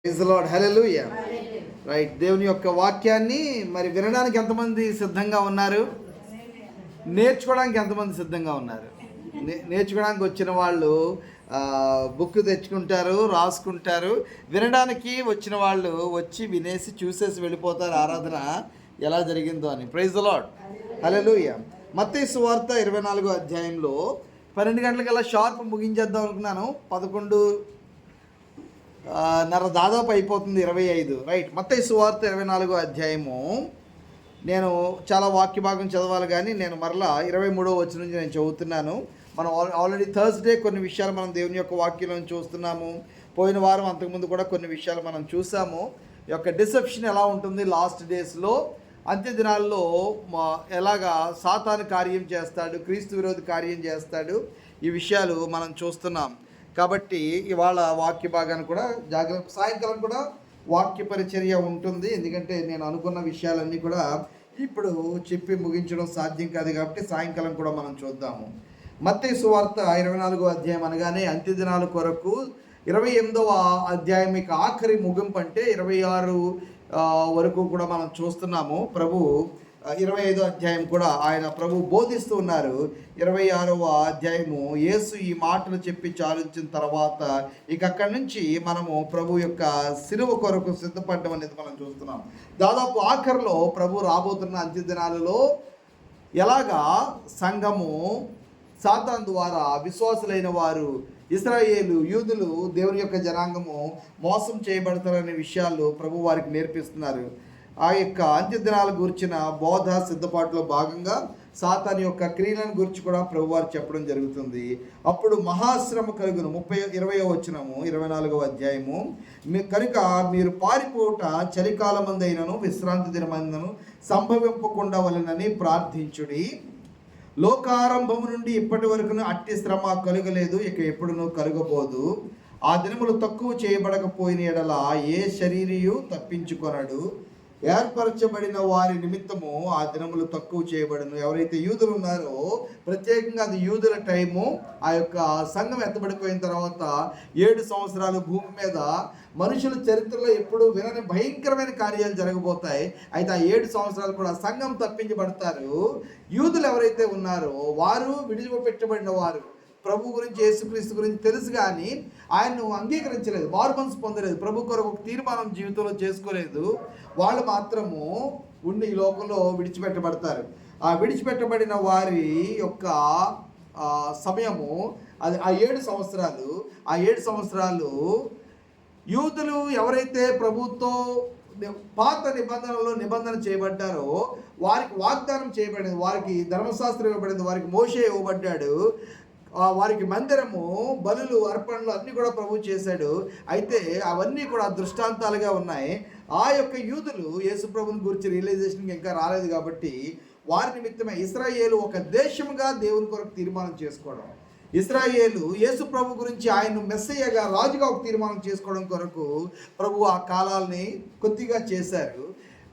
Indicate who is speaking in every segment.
Speaker 1: Praise the lord, hallelujah. Right, దేవుని యొక్క వాక్యాన్ని మరి వినడానికి ఎంతమంది సిద్ధంగా ఉన్నారు? నేర్చుకోవడానికి ఎంతమంది సిద్ధంగా ఉన్నారు? నేర్చుకోవడానికి వచ్చిన వాళ్ళు బుక్ తెచ్చుకుంటారు, రాసుకుంటారు. వినడానికి వచ్చిన వాళ్ళు వచ్చి వినేసి చూసేసి వెళ్ళిపోతారు ఆరాధన ఎలా జరిగిందో అని. ప్రైజ్ ది లార్డ్, హల్లెలూయా. మత్తయి సువార్త 24వ అధ్యాయంలో 12 గంటలకల్లా షార్ప్ ముగించేద్దాం అనుకున్నాను. 11:30 దాదాపు అయిపోతుంది, 25. రైట్, మత్తయి సువార్త 24వ అధ్యాయము. నేను చాలా వాక్య భాగం చదవాలి కానీ నేను మరలా 23వ వచనం నుంచి నేను చదువుతున్నాను. మనం ఆల్రెడీ థర్స్డే కొన్ని విషయాలు మనం దేవుని యొక్క వాక్యంలో చూస్తున్నాము. పోయిన వారం అంతకుముందు కూడా కొన్ని విషయాలు మనం చూసాము. ఈ యొక్క డిసెప్షన్ ఎలా ఉంటుంది లాస్ట్ డేస్లో, అంత్య దినాల్లో ఎలాగా సాతాను కార్యం చేస్తాడు, క్రీస్తు విరోధి కార్యం చేస్తాడు, ఈ విషయాలు మనం చూస్తున్నాం. కాబట్టి ఇవాళ వాక్య భాగాన్ని కూడా జాగ్రత్త, సాయంకాలం కూడా వాక్య పరిచర్య ఉంటుంది. ఎందుకంటే నేను అనుకున్న విషయాలన్నీ కూడా ఇప్పుడు చెప్పి ముగించడం సాధ్యం కాదు కాబట్టి సాయంకాలం కూడా మనం చూద్దాము. మత్తయి సువార్త 24వ అధ్యాయం అనగానే అంత్య దినాల కొరకు 28వ అధ్యాయం ఇక ఆఖరి ముగింపు అంటే 26 వరకు కూడా మనం చూస్తున్నాము. ప్రభు 25వ అధ్యాయం కూడా ఆయన ప్రభు బోధిస్తూ ఉన్నారు. 26వ అధ్యాయము యేసు ఈ మాటలు చెప్పి చాలించిన తర్వాత ఇక అక్కడి నుంచి మనము ప్రభు యొక్క సిలువ కొరకు సిద్ధపడడం అనేది మనం చూస్తున్నాం. దాదాపు ఆఖరిలో ప్రభు రాబోతున్న అంత్య దినాలలో ఎలాగా సంఘము సాతాను ద్వారా విశ్వాసులైన వారు, ఇశ్రాయేలు యూదులు, దేవుని యొక్క జనాంగము మోసం చేయబడతారనే విషయాలు ప్రభు వారికి నేర్పిస్తున్నారు. ఆ యొక్క అంత్య దినాల గురించిన బోధ సిద్ధపాటులో భాగంగా సాతాను యొక్క క్రియలను గురించి కూడా ప్రభు వారు చెప్పడం జరుగుతుంది. అప్పుడు మహాశ్రమ కలుగును. 20వ వచనము 24వ అధ్యాయము. కనుక మీరు పారిపోవుట చలికాలమందైనను విశ్రాంతి దినమందను సంభవింపకుండా వలనని ప్రార్థించుడి. లోకారంభము నుండి ఇప్పటి వరకును అట్టి శ్రమ కలుగలేదు, ఇక ఎప్పుడునూ కలుగబోదు. ఆ దినములు తక్కువ చేయబడకపోయిన ఎడల ఏ శరీరియు తప్పించుకొనడు. ఏర్పరచబడిన వారి నిమిత్తము ఆ దినములు తక్కువ చేయబడను. ఎవరైతే యూదులు ఉన్నారో, ప్రత్యేకంగా అది యూదుల టైము. ఆ యొక్క సంఘం ఎత్తబడిపోయిన తర్వాత 7 సంవత్సరాలు భూమి మీద మనుషుల చరిత్రలో ఎప్పుడు వినని భయంకరమైన కార్యాలు జరగబోతాయి. అయితే ఆ 7 సంవత్సరాలు కూడా సంఘం తప్పించబడతారు. యూదులు ఎవరైతే ఉన్నారో వారు విడిచిపెట్టబడిన వారు, ప్రభు గురించి, యేసుక్రీస్తు గురించి తెలుసు కానీ ఆయన్ను అంగీకరించలేదు, మారు మనసు పొందలేదు, ప్రభు కొరకు ఒక తీర్మానం జీవితంలో చేసుకోలేదు. వాళ్ళు మాత్రము ఉండి ఈ లోకంలో విడిచిపెట్టబడతారు. ఆ విడిచిపెట్టబడిన వారి యొక్క సమయము అది ఆ 7 సంవత్సరాలు. ఆ 7 సంవత్సరాలు యూదులు ఎవరైతే ప్రభుతో పాత నిబంధన చేయబడ్డారో వారికి వాగ్దానం చేయబడింది, వారికి ధర్మశాస్త్రం ఇవ్వబడింది, వారికి మోషే ఇవ్వబడ్డాడు, వారికి మందిరము, బలులు, అర్పణలు అన్నీ కూడా ప్రభు చేశాడు. అయితే అవన్నీ కూడా దృష్టాంతాలుగా ఉన్నాయి. ఆ యొక్క యూదులు యేసు ప్రభుని గురించి రియలైజేషన్కి ఇంకా రాలేదు కాబట్టి వారి నిమిత్తమే ఇశ్రాయేలు ఒక దేశముగా దేవుని కొరకు తీర్మానం చేసుకోవడం, ఇశ్రాయేలు యేసు ప్రభు గురించి ఆయన మెస్సయ్యగా రాజుగా ఒక తీర్మానం చేసుకోవడం కొరకు ప్రభు ఆ కాలాల్ని కొద్దిగా చేశారు.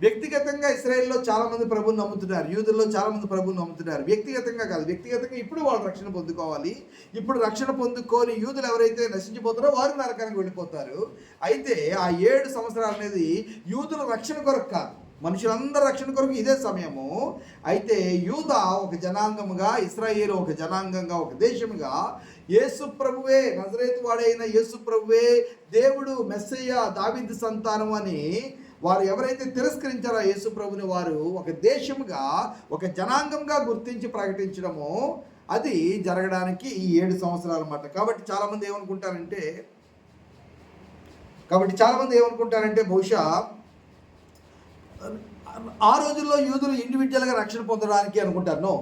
Speaker 1: వ్యక్తిగతంగా ఇశ్రాయేల్లో చాలామంది ప్రభుని నమ్ముతున్నారు, యూదుల్లో చాలామంది ప్రభుని నమ్ముతున్నారు. వ్యక్తిగతంగా కాదు, వ్యక్తిగతంగా ఇప్పుడు వాళ్ళు రక్షణ పొందుకోవాలి. ఇప్పుడు రక్షణ పొందుకొని యూదులు ఎవరైతే నశించిపోతారో వారు నరకానికి వెళ్ళిపోతారు. అయితే ఆ 7 సంవత్సరాలు అనేది యూదుల రక్షణ కొరకు కాదు, మనుషులందరూ రక్షణ కొరకు ఇదే సమయము. అయితే యూదా ఒక జనాంగముగా, ఇశ్రాయేలు ఒక జనాంగంగా, ఒక దేశముగా యేసు ప్రభువే, నజరేతు వాడైన యేసు ప్రభువే దేవుడు, మెస్సయ్య, దావీదు సంతానం అని వారు ఎవరైతే తిరస్కరించారో యేసు ప్రభుని, వారు ఒక దేశముగా, ఒక జనాంగంగా గుర్తించి ప్రకటించడము, అది జరగడానికి ఈ 7 సంవత్సరాలు అన్నమాట. కాబట్టి చాలామంది ఏమనుకుంటారంటే బహుశా ఆ రోజుల్లో యూదులు ఇండివిజువల్గా రక్షణ పొందడానికి అనుకుంటారు. నో,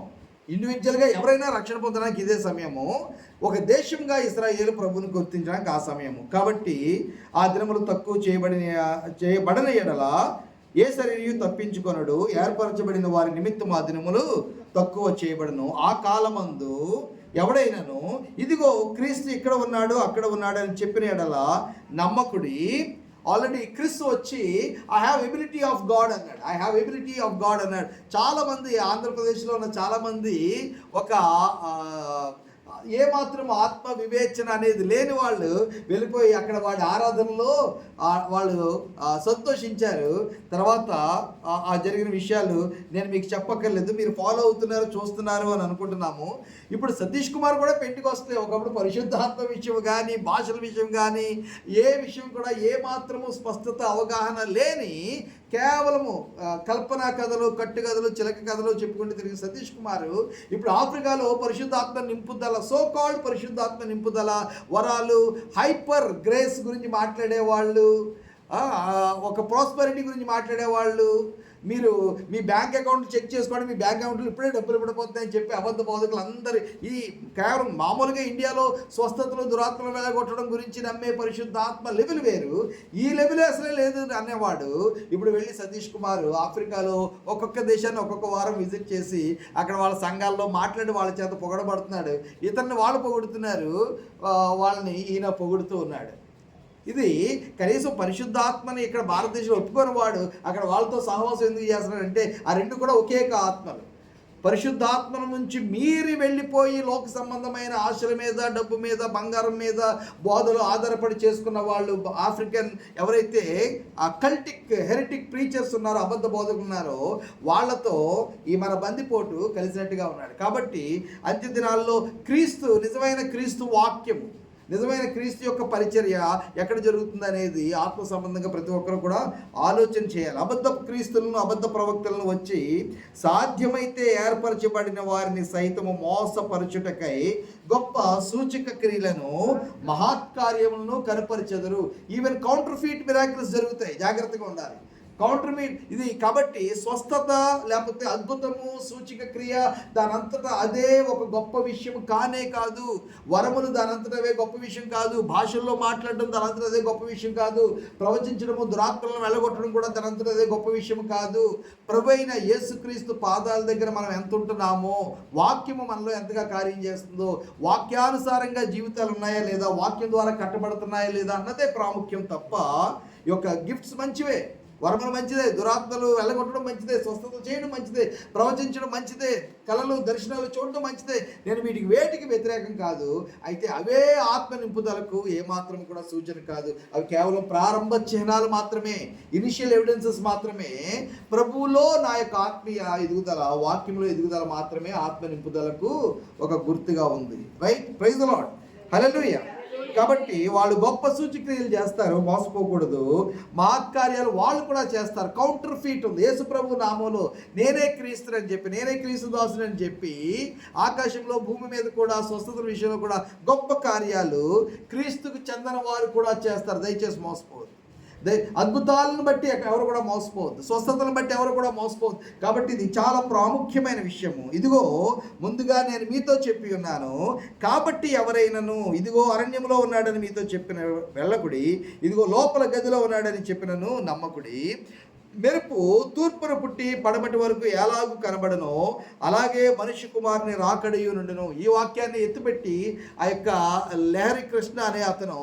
Speaker 1: ఇండివిజువల్గా ఎవరైనా రక్షణ పొందడానికి ఇదే సమయము. ఒక దేశంగా ఇశ్రాయేలు ప్రభుని గుర్తించడానికి ఆ సమయము. కాబట్టి ఆ దినములు తక్కువ చేయబడిన ఎడల ఏ శరీరం తప్పించుకొనడు. ఏర్పరచబడిన వారి నిమిత్తం ఆ దినములు తక్కువ చేయబడను. ఆ కాలమందు ఎవడైనాను ఇదిగో క్రీస్తు ఇక్కడ ఉన్నాడు, అక్కడ ఉన్నాడు అని చెప్పిన ఎడల నమ్మకుడి. ఆల్రెడీ క్రీస్తు వచ్చి I have ability of God అన్నాడు. చాలామంది ఆంధ్రప్రదేశ్లో ఉన్న చాలామంది ఒక ఏమాత్రం ఆత్మ వివేచన అనేది లేని వాళ్ళు వెళ్ళిపోయి అక్కడ వాడి ఆరాధనలో వాళ్ళు సంతోషించారు. తర్వాత ఆ జరిగిన విషయాలు నేను మీకు చెప్పక్కర్లేదు, మీరు ఫాలో అవుతున్నారు, చూస్తున్నారు అని అనుకుంటున్నాము. ఇప్పుడు సతీష్ కుమార్ కూడా పెంటెకొస్తే ఒకప్పుడు పరిశుద్ధాత్మ విషయం కానీ, భాషల విషయం కానీ, ఏ విషయం కూడా ఏమాత్రము స్పష్టత అవగాహన లేని కేవలము కల్పనా కథలు, కట్టుకథలు, చిలక కథలు చెప్పుకుంటూ తిరిగి సతీష్ కుమార్ ఇప్పుడు ఆఫ్రికాలో పరిశుద్ధాత్మ నింపుదల, సో కాల్డ్ పరిశుద్ధాత్మ నింపుదల, వరాలు, హైపర్ గ్రేస్ గురించి మాట్లాడేవాళ్ళు, ఒక ప్రాస్పరిటీ గురించి మాట్లాడేవాళ్ళు, మీరు మీ బ్యాంక్ అకౌంట్ చెక్ చేసుకోండి, మీ బ్యాంక్ అకౌంట్లో ఇప్పుడే డబ్బులు పడిపోతాయని చెప్పి అబద్ధ బోధకులు అందరూ ఈ కేవలం మామూలుగా ఇండియాలో స్వస్థతలు, దురాత్మలు వెళ్ళగొట్టడం గురించి నమ్మే పరిశుద్ధాత్మ లెవెల్ వేరు, ఈ లెవెల్ అసలే లేదు అనేవాడు ఇప్పుడు వెళ్ళి సతీష్ కుమార్ ఆఫ్రికాలో ఒక్కొక్క దేశాన్ని ఒక్కొక్క వారం విజిట్ చేసి అక్కడ వాళ్ళ సంఘాల్లో మాట్లాడి వాళ్ళ చేత పొగడబడుతున్నాడు. ఇతన్ని వాళ్ళు పొగుడుతున్నారు, వాళ్ళని ఈయన పొగుడుతూ ఉన్నాడు. ఇది కనీసం పరిశుద్ధాత్మని ఇక్కడ భారతదేశంలో ఒప్పుకొని వాడు అక్కడ వాళ్ళతో సహవాసం ఎందుకు చేస్తున్నాడంటే ఆ రెండు కూడా ఒకే ఆత్మలు. పరిశుద్ధాత్మ నుంచి మీరి వెళ్ళిపోయి లోక సంబంధమైన ఆశల మీద, డబ్బు మీద, బంగారం మీద బోధలు ఆధారపడి చేసుకున్న వాళ్ళు ఆఫ్రికన్ ఎవరైతే ఆ కల్టిక్ హెరిటిక్ ప్రీచర్స్ ఉన్నారో, అబద్ధ బోధకులు ఉన్నారో, వాళ్ళతో ఈ మన బందిపోటు కలిసినట్టుగా ఉన్నాడు. కాబట్టి అంత్య దినాల్లో క్రీస్తు, నిజమైన క్రీస్తు వాక్యము, నిజమైన క్రీస్తు యొక్క పరిచర్య ఎక్కడ జరుగుతుంది అనేది ఆత్మ సంబంధంగా ప్రతి ఒక్కరు కూడా ఆలోచన చేయాలి. అబద్ధ క్రీస్తులను, అబద్ధ ప్రవక్తలను వచ్చి సాధ్యమైతే ఏర్పరచబడిన వారిని సైతము మోసపరచుటకై గొప్ప సూచక క్రియలను, మహత్కార్యములను కనపరిచెదరు. ఈవెన్ కౌంటర్ ఫీట్ మిరాకిల్స్ జరుగుతాయి, జాగ్రత్తగా ఉండాలి. కౌంటర్ మీట్ ఇది. కాబట్టి స్వస్థత లేకపోతే అద్భుతము, సూచిక క్రియ దానంతటా అదే ఒక గొప్ప విషయం కానే కాదు. వరములు దానంతటా అవే గొప్ప విషయం కాదు. భాషల్లో మాట్లాడడం దానంతటా అదే గొప్ప విషయం కాదు. ప్రవచించడము, దురాత్మలను వెళ్ళగొట్టడం కూడా దానంతటా అదే గొప్ప విషయం కాదు. ప్రభు అయిన యేసుక్రీస్తు పాదాల దగ్గర మనం ఎంత ఉంటున్నామో, వాక్యము మనలో ఎంతగా కార్యం చేస్తుందో, వాక్యానుసారంగా జీవితాలు ఉన్నాయా లేదా, వాక్యం ద్వారా కట్టబడుతున్నాయా లేదా అన్నదే ప్రాముఖ్యం తప్ప, ఈ యొక్క గిఫ్ట్స్ మంచివే, వరములు మంచిదే, దురాత్మలు వెళ్ళగొట్టడం మంచిదే, స్వస్థత చేయడం మంచిదే, ప్రవచించడం మంచిదే, కళలు, దర్శనాలు చూడడం మంచిదే. నేను వీటికి వేటికి వ్యతిరేకం కాదు. అయితే అవే ఆత్మ నింపుదలకు ఏమాత్రం కూడా సూచన కాదు. అవి కేవలం ప్రారంభ చిహ్నాలు మాత్రమే, ఇనిషియల్ ఎవిడెన్సెస్ మాత్రమే. ప్రభువులో నా యొక్క ఆత్మీయ ఎదుగుదల, వాక్యంలో ఎదుగుదల మాత్రమే ఆత్మ నింపుదలకు ఒక గుర్తుగా ఉంది. Right? Praise the lord. Hallelujah. కాబట్టి వాళ్ళు గొప్ప సూచక్రియలు చేస్తారు, మోసపోకూడదు. మహత్కార్యాలు వాళ్ళు కూడా చేస్తారు. కౌంటర్ ఫీట్ ఉంది. యేసు ప్రభు నామంలో నేనే క్రీస్తుని అని చెప్పి, నేనే క్రీస్తు దాసుని అని చెప్పి ఆకాశంలో, భూమి మీద కూడా, స్వస్థతల విషయంలో కూడా గొప్ప కార్యాలు క్రీస్తుకు చెందిన వారు కూడా చేస్తారు. దయచేసి మోసపోవద్దు. అద్భుతాలను బట్టి ఎవరు కూడా మోసపోవద్దు, స్వస్థతలను బట్టి ఎవరు కూడా మోసపోవద్దు. కాబట్టి ఇది చాలా ప్రాముఖ్యమైన విషయము. ఇదిగో ముందుగా నేను మీతో చెప్పి ఉన్నాను, కాబట్టి ఎవరైనాను ఇదిగో అరణ్యంలో ఉన్నాడని మీతో చెప్పిన వెళ్ళకుడి, ఇదిగో లోపల గదిలో ఉన్నాడని చెప్పినను నమ్మకుడి. మెరుపు తూర్పున పుట్టి పడమటి వరకు ఎలాగూ కనబడనో అలాగే మనిషి కుమారుని రాకడయు నుండును. ఈ వాక్యాన్ని ఎత్తుపెట్టి ఆ యొక్క లహరి కృష్ణ అనే అతను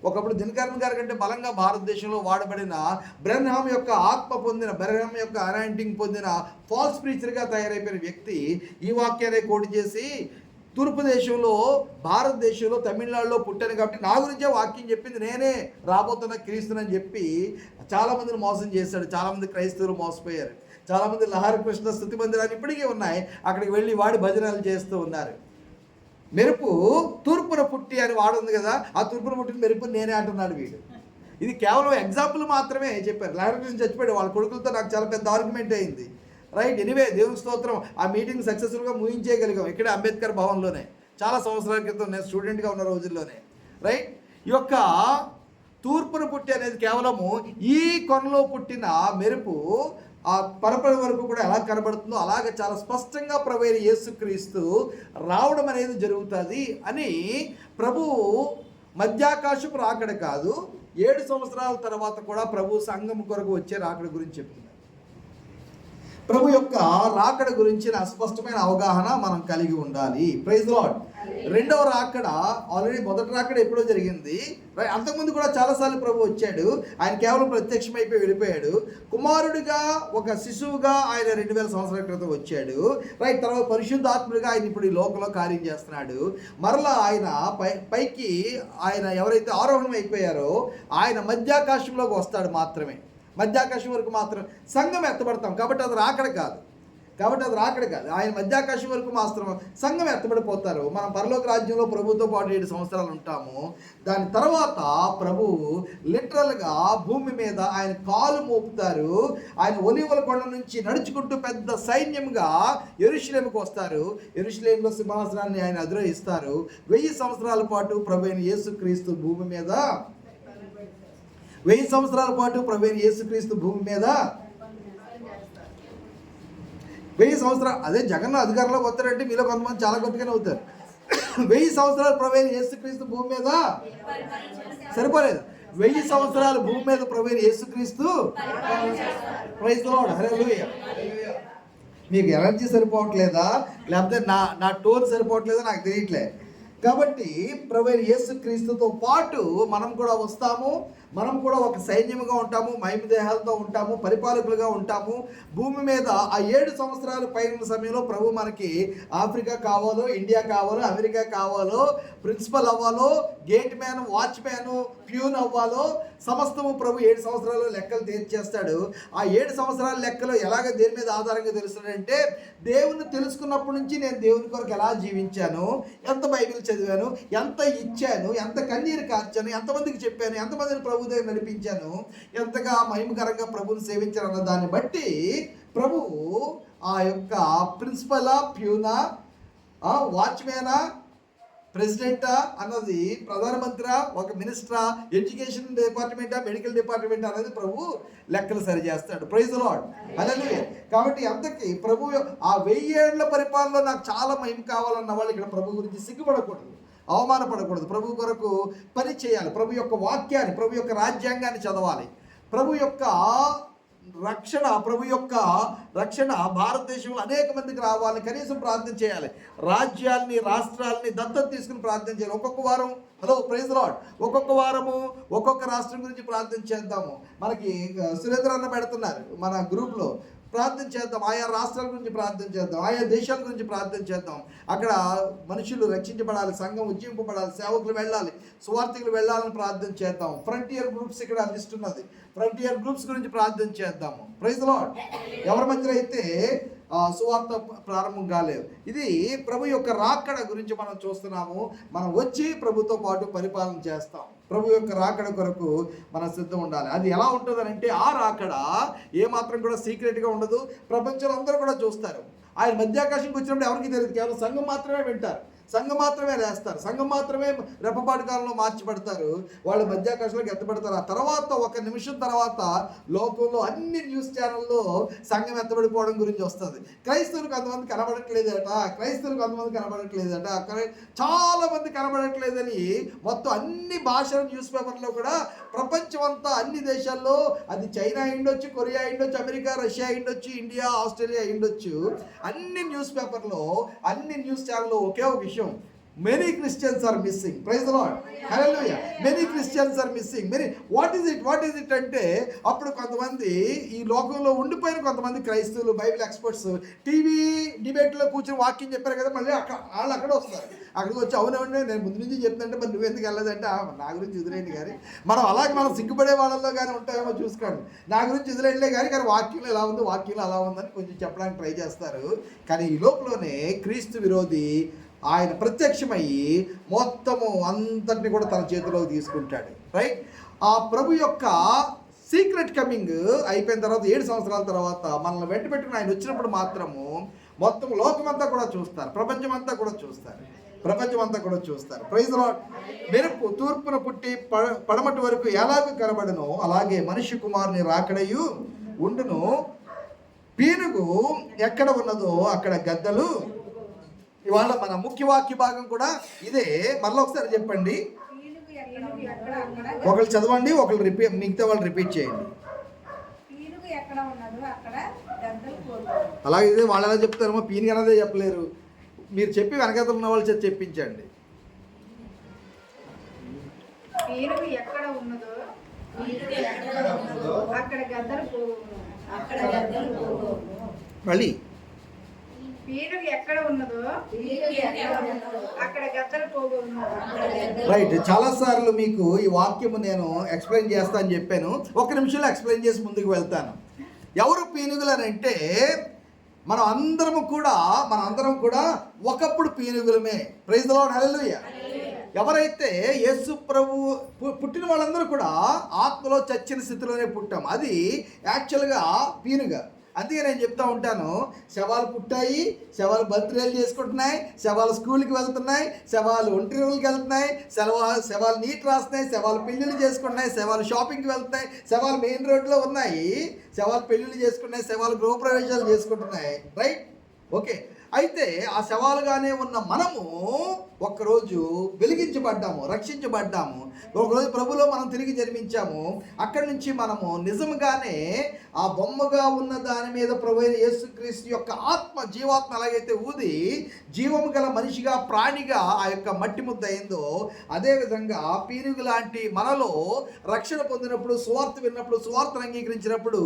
Speaker 1: ఒకప్పుడు దినకరన్ గారి కంటే బలంగా భారతదేశంలో వాడబడిన బ్రెన్హామ్ యొక్క ఆత్మ పొందిన, బ్రెన్హామ్ యొక్క అనాయింటింగ్ పొందిన ఫాల్స్ ప్రీచర్గా తయారైపోయిన వ్యక్తి ఈ వాక్యాన్ని కోడి చేసి, తూర్పు దేశంలో, భారతదేశంలో, తమిళనాడులో పుట్టాను కాబట్టి నా గురించే వాక్యం చెప్పింది, నేనే రాబోతున్న క్రీస్తునని చెప్పి చాలామందిని మోసం చేశాడు. చాలామంది క్రైస్తవులు మోసపోయారు. చాలామంది లహరి కృష్ణ స్తుతి మందిరాలు ఇప్పటికీ ఉన్నాయి, అక్కడికి వెళ్ళి వాడి భజనలు చేస్తూ ఉన్నారు. మెరుపు తూర్పున పుట్టి అని వాడుంది కదా, ఆ తూర్పున పుట్టిన మెరుపు నేనే అంటున్నాడు వీడు. ఇది కేవలం ఎగ్జాంపుల్ మాత్రమే చెప్పారు. లహరి కృష్ణ చచ్చిపోయాడు, వాళ్ళ కొడుకులతో నాకు చాలా పెద్ద ఆర్గ్యుమెంట్ అయింది. రైట్? ఎనీవే, దేవుని స్తోత్రం, ఆ మీటింగ్ సక్సెస్ఫుల్గా ముగించేయగలిగాం ఇక్కడే అంబేద్కర్ భవన్లోనే, చాలా సంవత్సరాల క్రితం నేను స్టూడెంట్గా ఉన్న రోజుల్లోనే. రైట్? ఈ యొక్క తూర్పున పుట్టి అనేది కేవలము ఈ కొనలో పుట్టిన మెరుపు ఆ పరపడి వరకు కూడా ఎలా కనబడుతుందో అలాగే చాలా స్పష్టంగా ప్రభు అయిన యేసుక్రీస్తు రావడం అనేది జరుగుతుంది అని ప్రభువు మధ్యాకాశపు రాకడ కాదు, 7 సంవత్సరాల తర్వాత కూడా ప్రభు సంఘం కొరకు వచ్చే రాకడ గురించి చెప్తున్నారు. ప్రభు యొక్క రాకడ గురించి అస్పష్టమైన అవగాహన మనం కలిగి ఉండాలి. Praise the lord. రెండవ రాకడ ఆల్రెడీ మొదటి రాకడ ఎప్పుడో జరిగింది. అంతకుముందు కూడా చాలాసార్లు ప్రభు వచ్చాడు. ఆయన కేవలం ప్రత్యక్షమైపోయి వెళ్ళిపోయాడు. కుమారుడిగా ఒక శిశువుగా ఆయన 2000 సంవత్సరాల క్రితం వచ్చాడు. తర్వాత పరిశుద్ధాత్ముడిగా ఆయన ఇప్పుడు ఈ లోకంలో కార్యం చేస్తున్నాడు. మరలా ఆయన పైకి ఆయన ఎవరైతే ఆరోహణం అయిపోయారో ఆయన మధ్యాకాశంలోకి వస్తాడు మాత్రమే. మధ్యాకాశం వరకు మాత్రం సంఘం ఎత్తబడతాం. కాబట్టి అది రాకడ కాదు. ఆయన మధ్యాకాశం వరకు మాత్రం సంఘం ఎత్తబడిపోతారు. మనం పరలోక రాజ్యంలో ప్రభుతో పాటు 7 సంవత్సరాలు ఉంటాము. దాని తర్వాత ప్రభువు లిటరల్గా భూమి మీద ఆయన కాలు మోపుతారు. ఆయన ఒలీవల కొండ నుంచి నడుచుకుంటూ పెద్ద సైన్యంగా యెరూషలేముకు వస్తారు. యెరూషలేములో సింహాసనాన్ని ఆయన అధిరోహిస్తారు. 1000 సంవత్సరాల పాటు ప్రభు అయిన యేసుక్రీస్తు భూమి మీద 1000 సంవత్సరాల పాటు ప్రభు అయిన యేసుక్రీస్తు భూమి మీద 1000 సంవత్సరాలు. అదే జగన్ అధికారంలోకి వస్తారంటే మీలో కొంతమంది చాలా గట్టిగానే అవుతారు. 1000 సంవత్సరాలు ప్రభు అయిన యేసుక్రీస్తు భూమి మీద సరిపోలేదు. 1000 సంవత్సరాలు భూమి మీద ప్రభు అయిన యేసుక్రీస్తు. ప్రైజ్ ది లార్డ్, హల్లెలూయా. మీకు ఎనర్జీ సరిపోవట్లేదా లేకపోతే నా టోన్ సరిపోవట్లేదా నాకు తెలియట్లే. కాబట్టి ప్రభు అయిన యేసుక్రీస్తుతో పాటు మనం కూడా వస్తాము. మనం కూడా ఒక సైన్యముగా ఉంటాము, మహిమ దేహాలతో ఉంటాము, పరిపాలకులుగా ఉంటాము. భూమి మీద ఆ 7 సంవత్సరాలు పైన సమయంలో ప్రభు మనకి ఆఫ్రికా కావాలో, ఇండియా కావాలో, అమెరికా కావాలో, ప్రిన్సిపల్ అవ్వాలో, గేట్ మ్యాన్, వాచ్మ్యాన్, ప్యూన్ అవ్వాలో సమస్తము ప్రభు 7 సంవత్సరాలు లెక్కలు తీర్చేస్తాడు. ఆ 7 సంవత్సరాల లెక్కలు ఎలాగ దేని మీద ఆధారంగా తెలుస్తాడంటే దేవుని తెలుసుకున్నప్పటి నుంచి నేను దేవుని కొరకు ఎలా జీవించాను, ఎంత బైబిల్ చదివాను, ఎంత ఇచ్చాను, ఎంత కన్నీరు కార్చాను, ఎంతమందికి చెప్పాను, ఎంతమందిని ప్రభు దగ్గర నడిపించాను, ఎంతగా మహిమకరంగా ప్రభుని సేవించాను అన్న దాన్ని బట్టి ప్రభువు ఆ యొక్క ప్రిన్సిపలా, ప్యూనా, వాచ్మ్యానా, ప్రెసిడెంటా అన్నది, ప్రధానమంత్రి, ఒక మినిస్టరా, ఎడ్యుకేషన్ డిపార్ట్మెంటా, మెడికల్ డిపార్ట్మెంట్ అనేది ప్రభు లెక్కలు సరి చేస్తాడు. Praise the lord, hallelujah. కాబట్టి అంతకి ప్రభు ఆ 1000 ఏళ్ల పరిపాలనలో నాకు చాలా మహిమ కావాలన్న వాళ్ళు ఇక్కడ ప్రభు గురించి సిగ్గుపడకూడదు, అవమానపడకూడదు. ప్రభు కొరకు పని చేయాలి. ప్రభు యొక్క వాక్యాన్ని, ప్రభు యొక్క రాజ్యాంగాన్ని చదవాలి. ప్రభు యొక్క రక్షణ భారతదేశంలో అనేక మందికి రావాలని కనీసం ప్రార్థన చేయాలి. రాజ్యాల్ని, రాష్ట్రాలని దత్తత తీసుకుని ప్రార్థన చేయాలి. ఒక్కొక్క వారం, హలో ప్రైజ్ ది లార్డ్, ఒక్కొక్క వారము ఒక్కొక్క రాష్ట్రం గురించి ప్రార్థన చేద్దాము. మనకి సురేంద్ర అన్న పెడుతున్నారు మన గ్రూప్లో. ప్రార్థన చేద్దాం. ఆయా రాష్ట్రాల గురించి ప్రార్థన చేద్దాం, ఆయా దేశాల గురించి ప్రార్థన చేద్దాం. అక్కడ మనుషులు రక్షించబడాలి, సంఘం ఉజ్జీవింపబడాలి, సేవకులు వెళ్ళాలి, సువార్థికులు వెళ్ళాలని ప్రార్థన చేద్దాం. ఫ్రంటియర్ గ్రూప్స్ ఇక్కడ అందిస్తున్నది. ఫ్రంటియర్ గ్రూప్స్ గురించి ప్రార్థన చేద్దాము. Praise the lord. ఎవరి మధ్యలో అయితే సువార్త ప్రారంభం కాలేదు. ఇది ప్రభు యొక్క రాకడ గురించి మనం చూస్తున్నాము. మనం వచ్చి ప్రభుతో పాటు పరిపాలన చేస్తాం. ప్రభు యొక్క రాకడ కొరకు మనం సిద్ధం ఉండాలి. అది ఎలా ఉంటుందనంటే ఆ రాకడ ఏమాత్రం కూడా సీక్రెట్గా ఉండదు. ప్రపంచంలో అందరూ కూడా చూస్తారు. ఆయన మధ్యాకాశంకి వచ్చినప్పుడు ఎవరికి తెలియదు, కేవలం సంఘం మాత్రమే వింటారు, సంఘం మాత్రమే లేస్తారు, సంఘం మాత్రమే రెప్పపాటు కాలంలో మార్చిపడతారు, వాళ్ళు మధ్యాకాశంలోకి ఎత్తబడతారు. ఆ తర్వాత 1 నిమిషం తర్వాత లోకంలో అన్ని న్యూస్ ఛానల్లో సంఘం ఎత్తబడిపోవడం గురించి వస్తుంది. క్రైస్తవులు కొంతమంది కనబడట్లేదట, చాలా మంది కనబడట్లేదని మొత్తం అన్ని భాషల న్యూస్ పేపర్లో కూడా ప్రపంచం అంతా అన్ని దేశాల్లో, అది చైనా అయిండొచ్చు, కొరియా అయిండొచ్చు, అమెరికా, రష్యా అయిండొచ్చు, ఇండియా, ఆస్ట్రేలియా అయిండొచ్చు, అన్ని న్యూస్ పేపర్లో, అన్ని న్యూస్ ఛానల్లో ఒకే ఒక విషయం: many Christians are missing. Praise the Lord, hallelujah. Many Christians are missing. What is it అంటే అప్పుడు కొంతమంది ఈ లోకంలో ఉండిపోయిన కొంతమంది క్రైస్తవులు, బైబిల్ ఎక్స్పర్ట్స్ టీవీ డిబేట్లో కూర్చొని వాక్యం చెప్పారు కదా, మళ్ళీ వాళ్ళు అక్కడ వస్తారు. అక్కడికి వచ్చి అవునండి నేను ముందు నుంచి చెప్తుంటే మరి నువ్వెందుకు వెళ్ళదంటే నా గురించి వదిలేండి కానీ, మనం సిగ్గుపడే వాళ్ళల్లో కానీ ఉంటాయేమో చూసుకోండి. నా గురించి వదిలేండిలే కానీ వాక్యంలో ఎలా ఉంది, వాక్యంలో అలా ఉందని కొంచెం చెప్పడానికి ట్రై చేస్తారు. కానీ ఈ లోపలనే క్రీస్తు విరోధి ఆయన ప్రత్యక్షమయ్యి మొత్తము అంతటిని కూడా తన చేతిలోకి తీసుకుంటాడు. రైట్. ఆ ప్రభు యొక్క సీక్రెట్ కమింగ్ అయిపోయిన తర్వాత 7 సంవత్సరాల తర్వాత మనల్ని వెంట పెట్టుకుని ఆయన వచ్చినప్పుడు మాత్రము మొత్తం లోకమంతా కూడా చూస్తారు, ప్రపంచమంతా కూడా చూస్తారు. Praise the lord. మెరుపు తూర్పున పుట్టి పడమటి వరకు ఎలాగ కనబడునో అలాగే మనిషి కుమారుని రాకడయు ఉండును. పీనుగు ఎక్కడ ఉన్నదో అక్కడ గద్దలు. ఇవాళ మన ముఖ్య వాక్య భాగం కూడా ఇదే. మళ్ళీ ఒకసారి చెప్పండి, ఒకళ్ళు చదవండి, ఒకళ్ళు మిగతా వాళ్ళు రిపీట్ చేయండి. అలాగే ఇదే వాళ్ళు ఎలా చెప్తారేమో, పీనుగు అన్నదే చెప్పలేరు. మీరు చెప్పి వెనకాతలు ఉన్న వాళ్ళ చేత చెప్పించండి.
Speaker 2: పీనుగు ఎక్కడ ఉన్నదో అక్కడ గద్దలు పోగును.
Speaker 1: మళ్ళీ
Speaker 2: పీనుగు ఎక్కడ ఉన్నదో అక్కడ గద్దలు పోగును.
Speaker 1: రైట్. చాలాసార్లు మీకు ఈ వాక్యము నేను ఎక్స్ప్లెయిన్ చేస్తా అని చెప్పాను. ఒక నిమిషంలో ఎక్స్ప్లెయిన్ చేసి ముందుకు వెళ్తాను. ఎవరు పీనుగులు అని అంటే మనం అందరం కూడా ఒకప్పుడు పీనుగులమే. ప్రైజ్ ది లార్డ్, హల్లెలూయా. ఎవరైతే యేసు ప్రభు పుట్టిన వాళ్ళందరూ కూడా ఆత్మలో చచ్చిన స్థితిలోనే పుట్టాం. అది యాక్చువల్గా పీనుగ. అందుకే నేను చెప్తా ఉంటాను, శవాలు పుట్టాయి, శవాలు బర్త్డేలు చేసుకుంటున్నాయి, శవాలు స్కూల్కి వెళ్తున్నాయి, శవాలు ఒంటరికి వెళ్తున్నాయి, శవాలు నీట్ రాస్తున్నాయి, శవాలు పెళ్ళిళ్ళు చేసుకుంటున్నాయి, శవాలు షాపింగ్కి వెళ్తున్నాయి, శవాలు మెయిన్ రోడ్లో ఉన్నాయి, శవాలు పెళ్ళిళ్ళు చేసుకుంటున్నాయి, శవాలు గృహప్రవేశాలు చేసుకుంటున్నాయి. Right, okay. అయితే ఆ శవాలుగానే ఉన్న మనము ఒక్కరోజు వెలిగించబడ్డాము, రక్షించబడ్డాము. ఒకరోజు ప్రభులో మనం తిరిగి జన్మించాము. అక్కడి నుంచి మనము నిజంగానే ఆ బొమ్మగా ఉన్న దాని మీద ప్రభు యేసుక్రీస్తు యొక్క జీవాత్మ ఎలాగైతే ఊది జీవము గల మనిషిగా, ప్రాణిగా ఆ యొక్క మట్టి ముద్ద అయిందో, అదేవిధంగా పీనుగు లాంటి మనలో రక్షణ పొందినప్పుడు, సువార్త విన్నప్పుడు, సువార్తను అంగీకరించినప్పుడు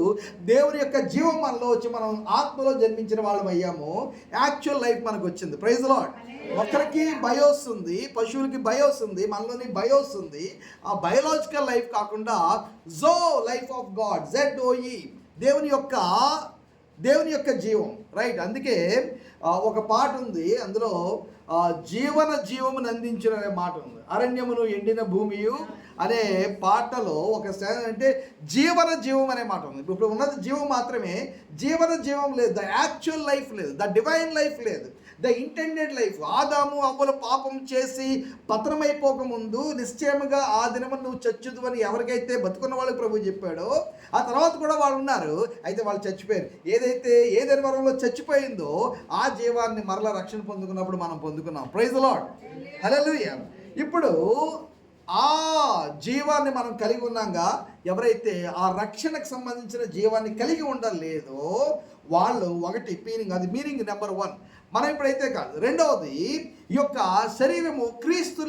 Speaker 1: దేవుని యొక్క జీవం మనలో వచ్చి మనం ఆత్మలో జన్మించిన వాళ్ళం అయ్యాము. యాక్చువల్ లైఫ్ మనకు వచ్చింది. Praise the lord. ఒకరికి బయోస్ ఉంది, పశువులకి బయోస్ ఉంది, మనలోని బయోస్ ఉంది. ఆ బయోలాజికల్ లైఫ్ కాకుండా జో లైఫ్ ఆఫ్ గాడ్, ZOE, దేవుని యొక్క జీవం. రైట్. అందుకే ఒక పాట ఉంది, అందులో జీవమును అందించిన అనే మాట ఉంది. అరణ్యమును ఎండిన భూమియు అనే పాటలో ఒక అంటే జీవం అనే మాట ఉంది. ఇప్పుడు ఉన్నది జీవం మాత్రమే, జీవం లేదు, ద యాక్చువల్ లైఫ్ లేదు, ద డివైన్ లైఫ్ లేదు, ద ఇంటెండెడ్ లైఫ్. ఆదాము అవ్వలు పాపం చేసి పతనమైపోకముందు నిశ్చయముగా ఆ దినము నువ్వు చచ్చుదు అని ఎవరికైతే బతుకున్న వాళ్ళకి ప్రభు చెప్పాడో, ఆ తర్వాత కూడా వాళ్ళు ఉన్నారు. అయితే వాళ్ళు చచ్చిపోయారు. ఏదైతే ఏదైనా వరంలో చచ్చిపోయిందో ఆ జీవాన్ని మరలా రక్షణ పొందుకున్నప్పుడు మనం పొందుకున్నాం. ప్రైజ్ ది లార్డ్, హల్లెలూయా. ఇప్పుడు ఆ జీవాన్ని మనం కలిగి ఉన్నాగా, ఎవరైతే ఆ రక్షణకు సంబంధించిన జీవాన్ని కలిగి ఉండలేదో వాళ్ళు ఒకటి పీనింగ్, అది మీనింగ్ నెంబర్ 1. మనం ఇప్పుడైతే కాదు. రెండవది, ఈ యొక్క శరీరము క్రీస్తు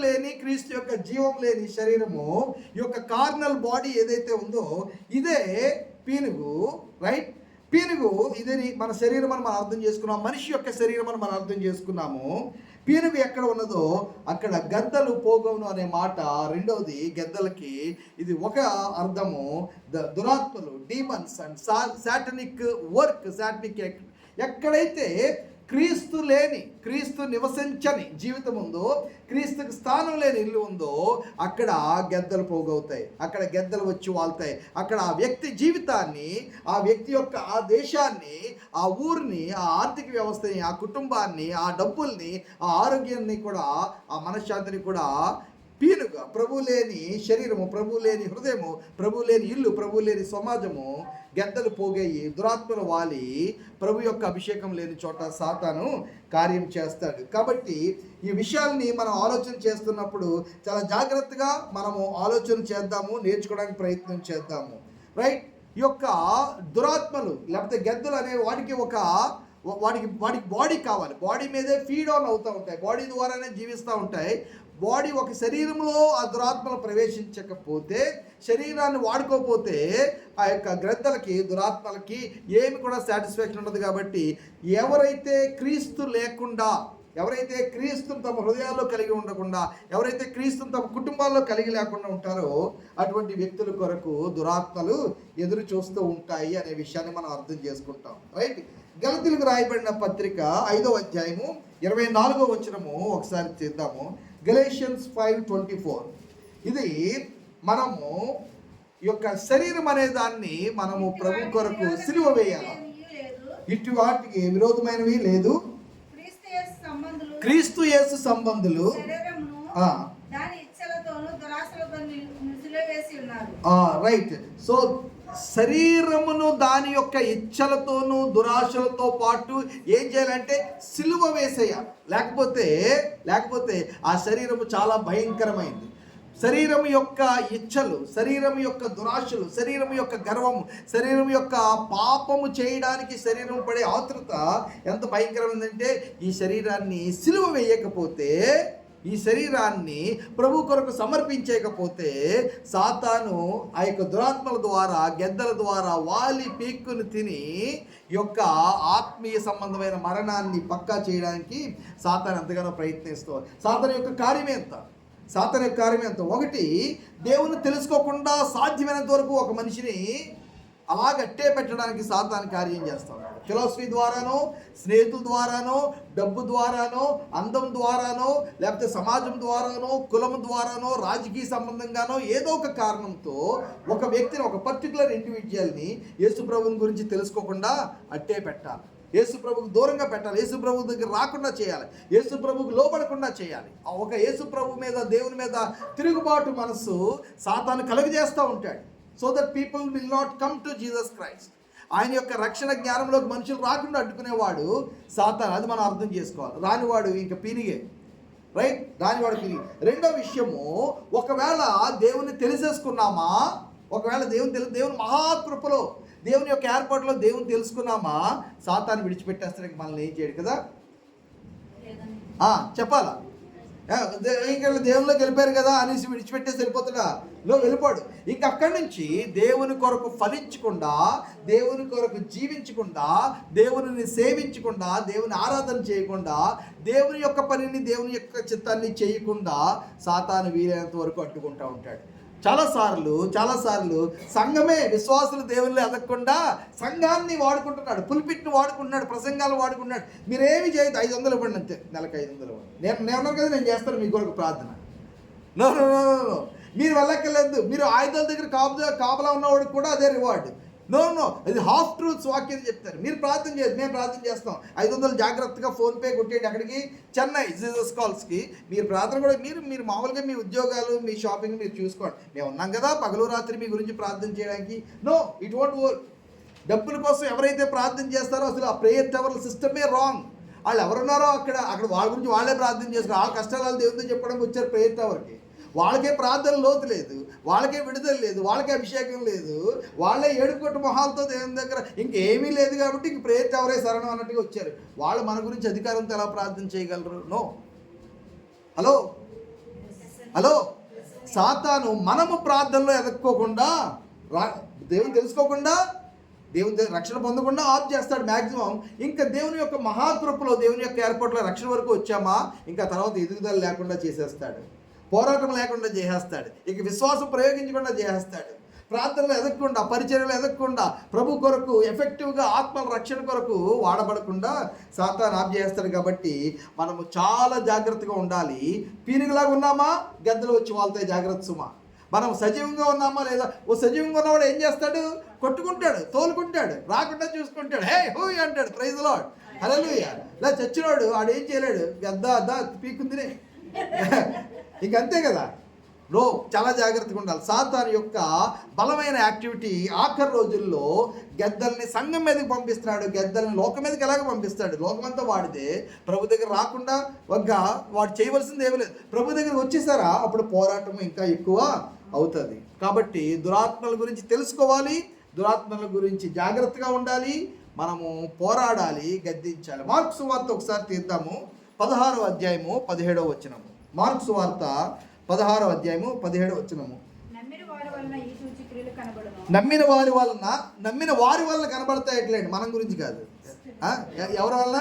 Speaker 1: యొక్క జీవం లేని శరీరము, ఈ యొక్క కార్నల్ బాడీ ఏదైతే ఉందో ఇదే పీనుగు. రైట్. పీనుగు ఇదే మన శరీరం అని మనం అర్థం చేసుకున్నాం, మనిషి యొక్క శరీరం అని మనం అర్థం చేసుకున్నాము. పీనుగు ఎక్కడ ఉన్నదో అక్కడ గద్దలు పోగవును అనే మాట రెండవది. గద్దలకి ఇది ఒక అర్థము, దురాత్మలు, demons and satanic work. Satanic ఎక్కడైతే క్రీస్తు నివసించని జీవితం ఉందో, క్రీస్తుకి స్థానం లేని ఇల్లు ఉందో అక్కడ గద్దలు పోగవుతాయి, అక్కడ గద్దలు వచ్చి వాళ్తాయి. అక్కడ ఆ వ్యక్తి జీవితాన్ని, ఆ వ్యక్తి యొక్క ఆ దేశాన్ని, ఆ ఊరిని, ఆ ఆర్థిక వ్యవస్థని, ఆ కుటుంబాన్ని, ఆ డబ్బుల్ని, ఆ ఆరోగ్యాన్ని కూడా, ఆ మనశ్శాంతిని కూడా పీనుగా, ప్రభు లేని శరీరము, ప్రభు లేని హృదయము, ప్రభు లేని ఇల్లు, ప్రభు లేని సమాజము గద్దలు పోగేయి, దురాత్మలు వాలి ప్రభు యొక్క అభిషేకం లేని చోట సాతాను కార్యం చేస్తాడు. కాబట్టి ఈ విషయాల్ని మనం ఆలోచన చేస్తున్నప్పుడు చాలా జాగ్రత్తగా మనము ఆలోచన చేద్దాము, నేర్చుకోవడానికి ప్రయత్నం చేద్దాము. రైట్. ఈ యొక్క దురాత్మలు లేకపోతే గద్దలు అనే వాడికి బాడీ కావాలి, బాడీ మీదే ఫీడ్ ఆన్ అవుతూ ఉంటాయి, బాడీ ద్వారానే జీవిస్తూ ఉంటాయి. బాడీ ఒక శరీరంలో ఆ దురాత్మలు ప్రవేశించకపోతే, శరీరాన్ని వాడుకోకపోతే ఆ యొక్క గ్రద్దలకి, దురాత్మలకి ఏమి కూడా సాటిస్ఫాక్షన్ ఉండదు. కాబట్టి ఎవరైతే క్రీస్తును తమ హృదయాల్లో కలిగి ఉండకుండా, ఎవరైతే క్రీస్తును తమ కుటుంబాల్లో కలిగి లేకుండా ఉంటారో అటువంటి వ్యక్తుల కొరకు దురాత్మలు ఎదురు చూస్తూ ఉంటాయి అనే విషయాన్ని మనం అర్థం చేసుకుంటాం. రైట్. గలతీయులకు రాయబడిన పత్రిక 5వ అధ్యాయము 24వ వచనము ఒకసారి చేద్దాము. గలేషియన్స్ 5:24. ఇది మనము ఈ యొక్క శరీరం అనే దాన్ని మనము ప్రభు కొరకు సిలువ వేయాలి. ఇటు వాటికి విరోధమైనవి లేదు. క్రీస్తు యేసు సంబంధులు రైట్. సో శరీరమును దాని యొక్క ఇచ్చలతోనూ దురాశలతో పాటు ఏం చేయాలంటే సిలువ వేసేయాలి. లేకపోతే ఆ శరీరము చాలా భయంకరమైంది. శరీరం యొక్క ఇచ్చలు, శరీరం యొక్క దురాశలు, శరీరం యొక్క గర్వము, శరీరం యొక్క పాపము చేయడానికి శరీరం పడే ఆతృత ఎంత భయంకరమైందంటే, ఈ శరీరాన్ని సిలువ వేయకపోతే, ఈ శరీరాన్ని ప్రభు కొరకు సమర్పించకపోతే సాతాను ఆ యొక్క దురాత్మల ద్వారా, గెద్దల ద్వారా వాలి పీక్కుని తిని యొక్క ఆత్మీయ సంబంధమైన మరణాన్ని పక్కా చేయడానికి సాతాను ఎంతగానో ప్రయత్నిస్తాడు. సాతాను యొక్క కార్యం ఎంత? ఒకటి, దేవుని తెలుసుకోకుండా సాధ్యమైనంత వరకు ఒక మనిషిని అలాగట్టే పెట్టడానికి సాతాను కార్యం చేస్తాడు. ఫిలాసఫీ ద్వారానో, స్నేహితుల ద్వారానో, డబ్బు ద్వారానో, అందం ద్వారానో, లేకపోతే సమాజం ద్వారానో, కులం ద్వారానో, రాజకీయ సంబంధంగానో ఏదో ఒక కారణంతో ఒక వ్యక్తిని, ఒక పర్టికులర్ ఇండివిజువల్ని యేసు ప్రభువుని గురించి తెలుసుకోకుండా అట్టే పెట్టాలి. యేసు ప్రభువుకు దూరంగా పెట్టాలి. యేసు ప్రభు దగ్గర రాకుండా చేయాలి. యేసు ప్రభువుకు లోపడకుండా చేయాలి. ఒక యేసు ప్రభు మీద, దేవుని మీద తిరుగుబాటు మనసు సాతాను కలుగజేస్తూ ఉంటాడు. So that people will not come to Jesus Christ. ఆయన యొక్క రక్షణ జ్ఞానంలోకి మనుషులు రాకుండా అడ్డుకునేవాడు సాతాను. అది మనం అర్థం చేసుకోవాలి. రానివాడు ఇంకా పీనిగే, రైట్? రానివాడు పీనిగే. రెండో విషయము, ఒకవేళ దేవుని తెలిసేసుకున్నామా, ఒకవేళ దేవుని మహాకృపలో, దేవుని యొక్క ఏర్పాటులో దేవుని తెలుసుకున్నామా, సాతాను విడిచిపెట్టేస్తానికి మనల్ని ఏం చేయడు కదా. చెప్పాలా? ఇంకా దేవుళ్ళకి వెళ్ళిపోయారు కదా అనేసి విడిచిపెట్టేసి వెళ్ళిపోతున్నా? వెళ్ళిపోడు. ఇంక అక్కడి నుంచి దేవుని కొరకు ఫలించకుండా, దేవుని కొరకు జీవించకుండా, దేవుని సేవించకుండా, దేవుని ఆరాధన చేయకుండా, దేవుని యొక్క పనిని, దేవుని యొక్క చిత్తాన్ని చేయకుండా సాతాను వీలైనంత వరకు అడ్డుకుంటూ ఉంటాడు. చాలాసార్లు సంఘమే, విశ్వాసులు దేవుళ్ళు ఎదగకుండా సంఘాన్ని వాడుకుంటున్నాడు, పులిపిట్ని వాడుకుంటున్నాడు, ప్రసంగాలు వాడుకుంటున్నాడు. మీరేమి చేయదు, 500 ఇవ్వండి అంతే, నెలకు 500 ఇవ్వండి. నేను కదా, నేను చేస్తాను మీ కొరకు ప్రార్థన. నో, మీరు వెళ్ళక్కర్లేదు. మీరు ఆయుధాల దగ్గర కాపలా ఉన్నవాడికి కూడా అదే రివార్డు. నో, అది హాఫ్ ట్రూత్స్ వాక్యం చెప్తారు. మీరు ప్రార్థన చేయదు, మేము ప్రార్థన చేస్తాం. 500 జాగ్రత్తగా ఫోన్పే కొట్టేయండి అక్కడికి, చెన్నై జీసస్ కాల్స్కి. మీరు ప్రార్థన కూడా మీరు మామూలుగా మీ ఉద్యోగాలు, మీ షాపింగ్ మీరు చూసుకోండి. మేము ఉన్నాం కదా పగలు రాత్రి మీ గురించి ప్రార్థన చేయడానికి. No, it won't work. డబ్బుల కోసం ఎవరైతే ప్రార్థన చేస్తారో అసలు ఆ ప్రేయర్ టవర్ల సిస్టమే రాంగ్. వాళ్ళు ఎవరున్నారో అక్కడ వాళ్ళ గురించి వాళ్ళే ప్రార్థన చేస్తారు. వాళ్ళ కష్టాలు దేవునితో చెప్పడానికి వచ్చారు ప్రేయర్ టవర్కి. వాళ్ళకే ప్రార్థన లోతు లేదు, వాళ్ళకే విడుదల లేదు, వాళ్ళకే అభిషేకం లేదు, వాళ్ళే ఏడుకొట్టు మొహాలతో దేవుని దగ్గర ఇంకేమీ లేదు కాబట్టి ఇంక ప్రేయర్ ఎవరే శరణం అన్నట్టుగా వచ్చారు. వాళ్ళు మన గురించి అధికారంతో ఎలా ప్రార్థన చేయగలరు? నో. హలో, సాతాను మనము ప్రార్థనలో ఎదక్కోకుండా, దేవుని తెలుసుకోకుండా, దేవుని రక్షణ పొందకుండా ఆఫ్ చేస్తాడు మ్యాక్సిమం. ఇంకా దేవుని యొక్క మహాకృపలో, దేవుని యొక్క ఏర్పాటులో రక్షణ వరకు వచ్చామా, ఇంకా తర్వాత ఎదుగుదల లేకుండా చేసేస్తాడు, పోరాటం లేకుండా చేసేస్తాడు, ఇక విశ్వాసం ప్రయోగించకుండా చేసేస్తాడు. ప్రార్థనలు ఎదగకుండా, పరిచర్యలు ఎదగకుండా, ప్రభు కొరకు ఎఫెక్టివ్గా ఆత్మల రక్షణ కొరకు వాడబడకుండా సాతాను ఆఫ్ చేస్తాడు. కాబట్టి మనము చాలా జాగ్రత్తగా ఉండాలి. పీనుగులాగా ఉన్నామా, గద్దలు వచ్చి వాళ్తాయి, జాగ్రత్త సుమా. మనం సజీవంగా ఉన్నామా లేదా? సజీవంగా ఉన్నవాడు ఏం చేస్తాడు? కొట్టుకుంటాడు, తోలుకుంటాడు, రాకుండా చూసుకుంటాడు, హే హోయ్ అంటాడు, ప్రైజ్ లార్డ్, హల్లెలూయా. ఇలా చచ్చినోడు ఆడేం చేయలేడు, గద్ద పీకుందినే ఇంకంతే కదా. చాలా జాగ్రత్తగా ఉండాలి. సాతాను యొక్క బలమైన యాక్టివిటీ ఆఖరి రోజుల్లో గెద్దల్ని సంఘం మీదకి పంపిస్తున్నాడు, గెద్దల్ని లోకం మీదకి ఎలాగ పంపిస్తాడు? లోకమంతా వాడితే ప్రభు దగ్గర రాకుండా వాడు చేయవలసింది ఏమీ లేదు. ప్రభు దగ్గర వచ్చేసారా అప్పుడు పోరాటం ఇంకా ఎక్కువ అవుతుంది. కాబట్టి దురాత్మల గురించి తెలుసుకోవాలి, దురాత్మల గురించి జాగ్రత్తగా ఉండాలి, మనము పోరాడాలి, గద్దించాలి. మార్కు సువార్త ఒకసారి తీద్దాము, 16వ అధ్యాయము 17వ వచనము. మార్కు సువార్త 16వ అధ్యాయము 17వ వచనము. నమ్మిన వారి వలన కనబడతాయట్లేండి, మనం గురించి కాదు. ఎవరి వల్ల?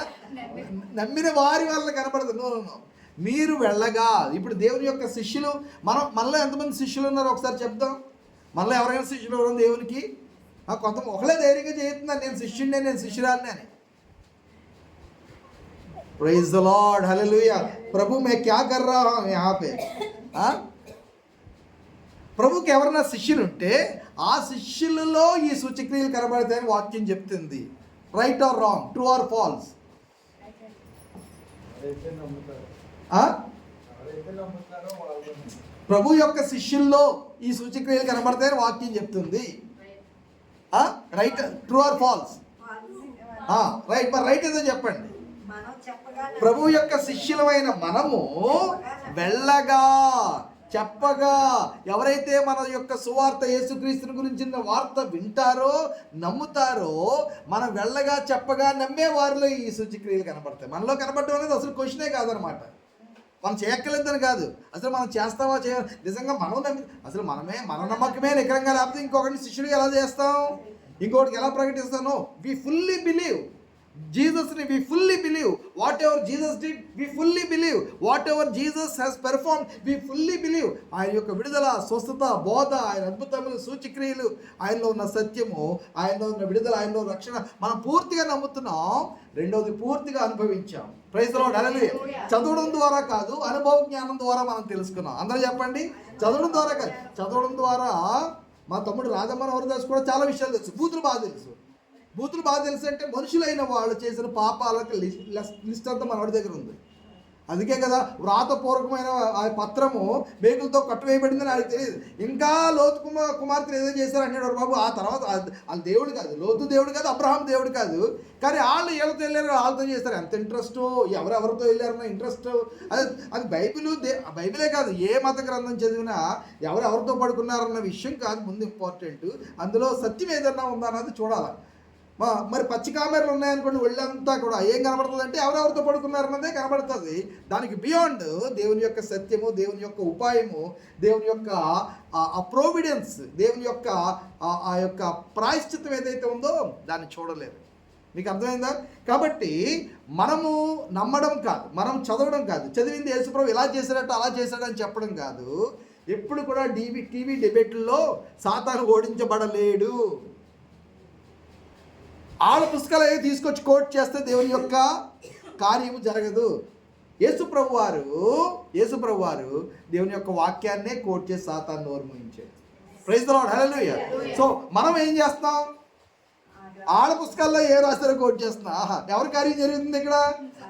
Speaker 1: నమ్మిన వారి వలన కనబడదు. మీరు వెళ్ళగా. ఇప్పుడు దేవుని యొక్క శిష్యులు, మనలో ఎంతమంది శిష్యులు ఉన్నారో ఒకసారి చెప్దాం. మనలో ఎవరైనా శిష్యులు ఎవరైనా దేవునికి? కొంత ఒకలే ధైర్యంగా చేస్తున్నారు, నేను శిష్యుడినే, నేను శిష్యురాలిని అని. Praise the Lord, hallelujah. प्रभु मैं क्या कर रहा हूँ यहाँ पे? ప్రభుకి ఎవరైనా శిష్యులు ఉంటే ఆ శిష్యులలో ఈ సూచక్రియలు కనబడతాయని వాక్యం చెప్తుంది. Right or wrong, true or false? ప్రభు యొక్క శిష్యుల్లో ఈ సూచక్రియలు కనబడతాయని వాక్యం చెప్తుంది. Right, true or false? Right, మరి రైట్ ఏదో చెప్పండి. ప్రభు యొక్క శిష్యులమైన మనము వెళ్ళగా చెప్పగా. ఎవరైతే మన యొక్క సువార్త యేసుక్రీస్తుని గురించిన వార్త వింటారో నమ్ముతారో, మనం వెళ్ళగా చెప్పగా నమ్మే వారిలో ఈ సూచక్రియలు కనబడతాయి. మనలో కనబడడం అనేది అసలు క్వశ్చనే కాదనమాట. మనం చేయక్కర్లేదని కాదు, అసలు మనం చేస్తావా నిజంగా మనం అసలు మన నమ్మకమే నికరంగా, లేకపోతే ఇంకొకటి శిష్యుడికి ఎలా చేస్తాం, ఇంకొకటికి ఎలా ప్రకటిస్తాను? వి ఫుల్లీ బిలీవ్ జీసస్ని, we fully believe whatever Jesus did, we fully believe whatever Jesus has perform, we fully believe. ఆయన యొక్క విడుదల, స్వస్థత, బోధ, ఆయన అద్భుతములు, సూచక్రియలు, ఆయనలో ఉన్న సత్యము, ఆయనలో ఉన్న విడుదల, ఆయనలో రక్షణ మనం పూర్తిగా నమ్ముతున్నాం. రెండోది పూర్తిగా అనుభవించాం. ప్రైజ్ ది లార్డ్, హల్లెలూయా. చదవడం ద్వారా కాదు, అనుభవ జ్ఞానం ద్వారా మనం తెలుసుకున్నాం. అందరూ చెప్పండి, చదవడం ద్వారా కాదు. చదవడం ద్వారా మా తమ్ముడు రాజమ్మన్ హరిదాస్ కూడా చాలా విషయాలు తెలుసు. బూతులు బాగా తెలుసు అంటే మనుషులైన వాళ్ళు చేసిన పాపాలకు లిస్ట్ అంతా మన వాడి దగ్గర ఉంది. అందుకే కదా వ్రాతపూర్వకమైన ఆ పత్రము మేకులతో కట్టువేయబడిందని ఆయనకు తెలియదు. ఇంకా లోతు కుమార్తెలు ఏదో చేశారు అన్నాడు బాబు. ఆ తర్వాత వాళ్ళ దేవుడు కాదు, లోతు దేవుడు కాదు, అబ్రహాం దేవుడు కాదు, కానీ వాళ్ళు ఎవరితో వెళ్ళారు, వాళ్ళతో చేస్తారు. ఎంత ఇంట్రెస్ట్, ఎవరెవరితో వెళ్ళారన్న ఇంట్రెస్ట్. అది బైబిలే కాదు, ఏ మత గ్రంథం చదివినా ఎవరెవరితో పడుకున్నారన్న విషయం కాదు ముందు ఇంపార్టెంట్. అందులో సత్యం ఏదన్నా ఉందా అన్నది చూడాలి. మరి పచ్చి కామెరలు ఉన్నాయనుకోండి, ఒళ్ళంతా కూడా ఏం కనబడుతుంది అంటే ఎవరెవరితో పడుకున్నారన్నదే కనబడుతుంది. దానికి బియాండ్ దేవుని యొక్క సత్యము, దేవుని యొక్క ఉపాయము, దేవుని యొక్క ఆ ప్రోవిడెన్స్, దేవుని యొక్క ఆ యొక్క ప్రాయశ్చిత్తం ఏదైతే ఉందో దాన్ని చూడలేరు. మీకు అర్థమైందా? కాబట్టి మనము నమ్మడం కాదు, మనం చదవడం కాదు, చదివింది యేసుప్రభు ఇలా చేశాడట అలా చేశాడని చెప్పడం కాదు. ఎప్పుడు కూడా టీవీ డిబేట్లలో సాతాను ఓడించబడలేడు. ఆళ్ళ పుస్తకాలు అవి తీసుకొచ్చి కోట్ చేస్తే దేవుని యొక్క కార్యము జరగదు. యేసుప్రభు వారు దేవుని యొక్క వాక్యాన్నే కోట్ చేసి సాతాను నోరు మూయించాడు. Praise the lord, hallelujah. So మనం ఏం చేస్తాం? ఆడ పుస్తకాల్లో ఏ రాస్తారో కోట్ చేస్తున్నా. ఎవరి కార్యం జరుగుతుంది ఇక్కడ?